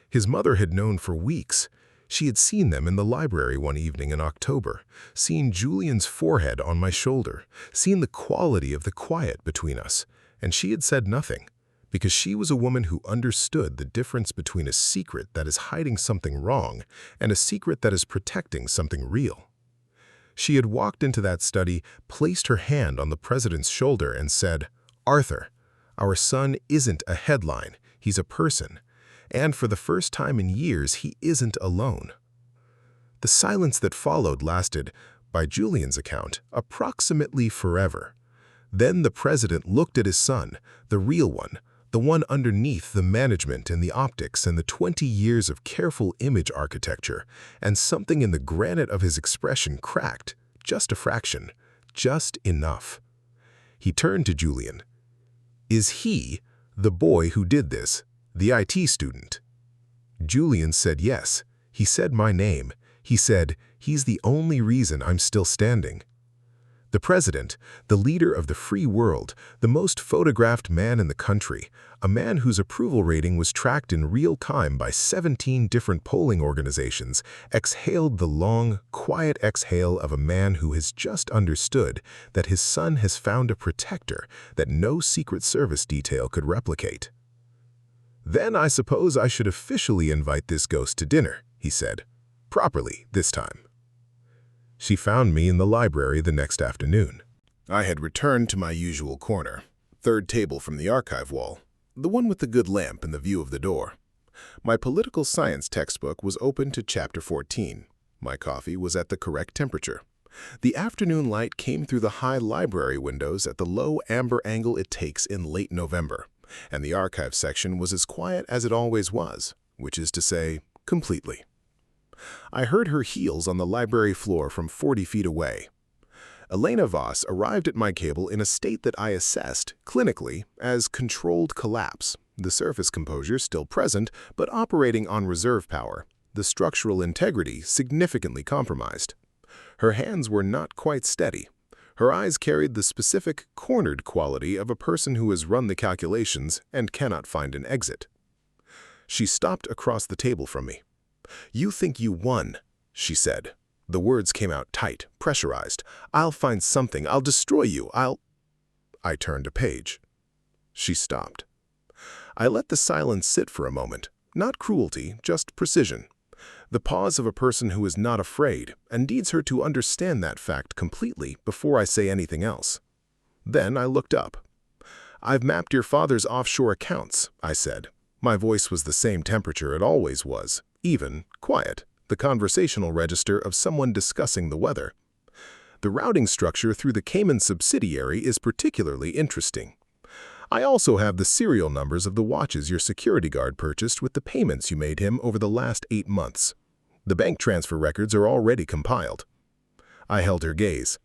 His mother had known for weeks. She had seen them in the library one evening in October, seen Julian's forehead on my shoulder, seen the quality of the quiet between us, and she had said nothing, because she was a woman who understood the difference between a secret that is hiding something wrong and a secret that is protecting something real. She had walked into that study, placed her hand on the president's shoulder and said, "Arthur, our son isn't a headline, he's a person, and for the first time in years he isn't alone." The silence that followed lasted, by Julian's account, approximately forever. Then the president looked at his son, the real one, the one underneath the management and the optics and the 20 years of careful image architecture, and something in the granite of his expression cracked, just a fraction, just enough. He turned to Julian. "Is he, the boy who did this, the IT student?" Julian said yes. He said my name. He said, "He's the only reason I'm still standing." The president, the leader of the free world, the most photographed man in the country, a man whose approval rating was tracked in real time by 17 different polling organizations, exhaled the long, quiet exhale of a man who has just understood that his son has found a protector that no Secret Service detail could replicate. "Then I suppose I should officially invite this ghost to dinner," he said. "Properly, this time." She found me in the library the next afternoon. I had returned to my usual corner, third table from the archive wall, the one with the good lamp and the view of the door. My political science textbook was open to chapter 14. My coffee was at the correct temperature. The afternoon light came through the high library windows at the low amber angle it takes in late November, and the archive section was as quiet as it always was, which is to say, completely. I heard her heels on the library floor from 40 feet away. Elena Voss arrived at my cable in a state that I assessed, clinically, as controlled collapse, the surface composure still present but operating on reserve power, the structural integrity significantly compromised. Her hands were not quite steady. Her eyes carried the specific, cornered quality of a person who has run the calculations and cannot find an exit. She stopped across the table from me. "You think you won," she said. The words came out tight, pressurized. "I'll find something. I'll destroy you. I turned a page. She stopped. I let the silence sit for a moment. Not cruelty, just precision. The pause of a person who is not afraid and needs her to understand that fact completely before I say anything else. Then I looked up. "I've mapped your father's offshore accounts," I said. My voice was the same temperature it always was, even quiet, the conversational register of someone discussing the weather. The routing structure through the Cayman subsidiary is particularly interesting. I also have the serial numbers of the watches your security guard purchased with the payments you made him over the last 8 months. The bank transfer records are already compiled. I held her gaze.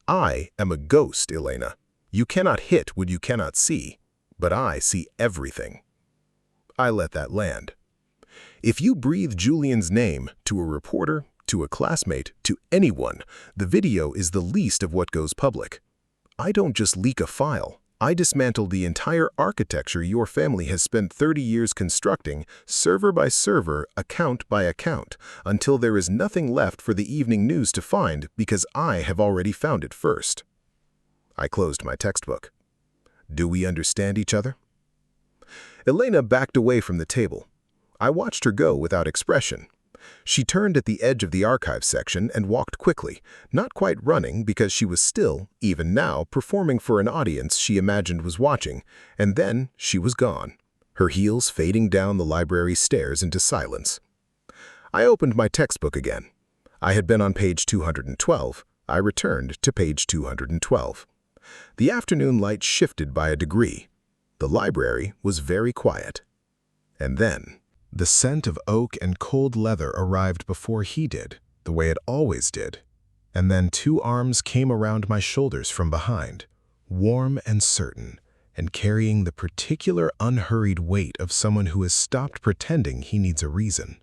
I am a ghost, Elena. You cannot hit what you cannot see, but I see everything. I let that land. If you breathe Julian's name to a reporter, to a classmate, to anyone, the video is the least of what goes public. I don't just leak a file. I dismantled the entire architecture your family has spent 30 years constructing, server by server, account by account, until there is nothing left for the evening news to find because I have already found it first. I closed my textbook. Do we understand each other? Elena backed away from the table. I watched her go without expression. She turned at the edge of the archive section and walked quickly, not quite running because she was still, even now, performing for an audience she imagined was watching, and then she was gone, her heels fading down the library stairs into silence. I opened my textbook again. I had been on page 212. I returned to page 212. The afternoon light shifted by a degree. The library was very quiet. And then the scent of oak and cold leather arrived before he did, the way it always did. And then 2 arms came around my shoulders from behind, warm and certain, and carrying the particular unhurried weight of someone who has stopped pretending he needs a reason.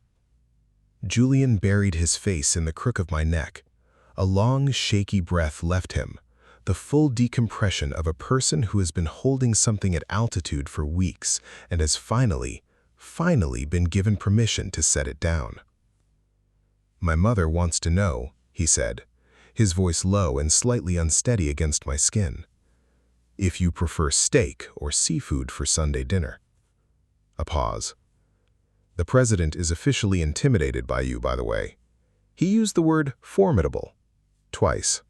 Julian buried his face in the crook of my neck. A long, shaky breath left him, the full decompression of a person who has been holding something at altitude for weeks and has finally been given permission to set it down. My mother wants to know, he said, his voice low and slightly unsteady against my skin, if you prefer steak or seafood for Sunday dinner. A pause. The president is officially intimidated by you, by the way. He used the word formidable twice.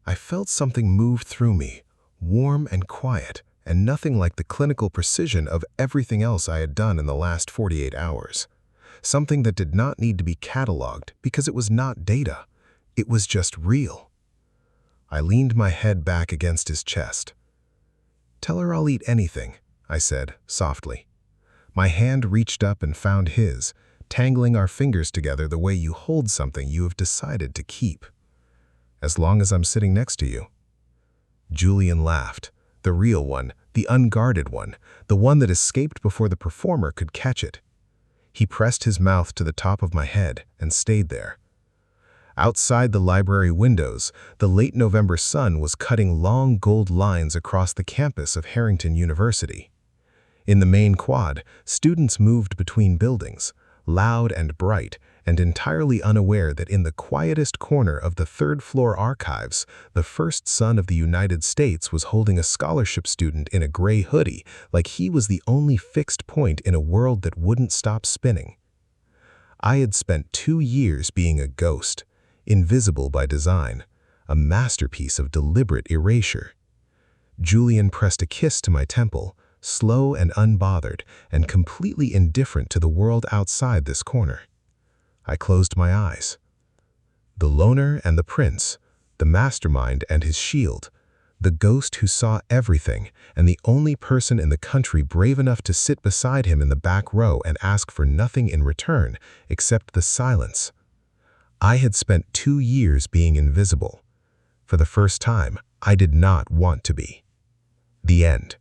I felt something move through me, warm and quiet, and nothing like the clinical precision of everything else I had done in the last 48 hours. Something that did not need to be cataloged because it was not data. It was just real. I leaned my head back against his chest. Tell her I'll eat anything, I said, softly. My hand reached up and found his, tangling our fingers together the way you hold something you have decided to keep. As long as I'm sitting next to you. Julian laughed. The real one, the unguarded one, the one that escaped before the performer could catch it. He pressed his mouth to the top of my head and stayed there. Outside the library windows, the late November sun was cutting long gold lines across the campus of Harrington University. In the main quad, students moved between buildings, loud and bright, and entirely unaware that in the quietest corner of the 3rd-floor archives, the first son of the United States was holding a scholarship student in a gray hoodie like he was the only fixed point in a world that wouldn't stop spinning. I had spent 2 years being a ghost, invisible by design, a masterpiece of deliberate erasure. Julian pressed a kiss to my temple, slow and unbothered, and completely indifferent to the world outside this corner. I closed my eyes. The loner and the prince, the mastermind and his shield, the ghost who saw everything, and the only person in the country brave enough to sit beside him in the back row and ask for nothing in return except the silence. I had spent 2 years being invisible. For the first time, I did not want to be. The end.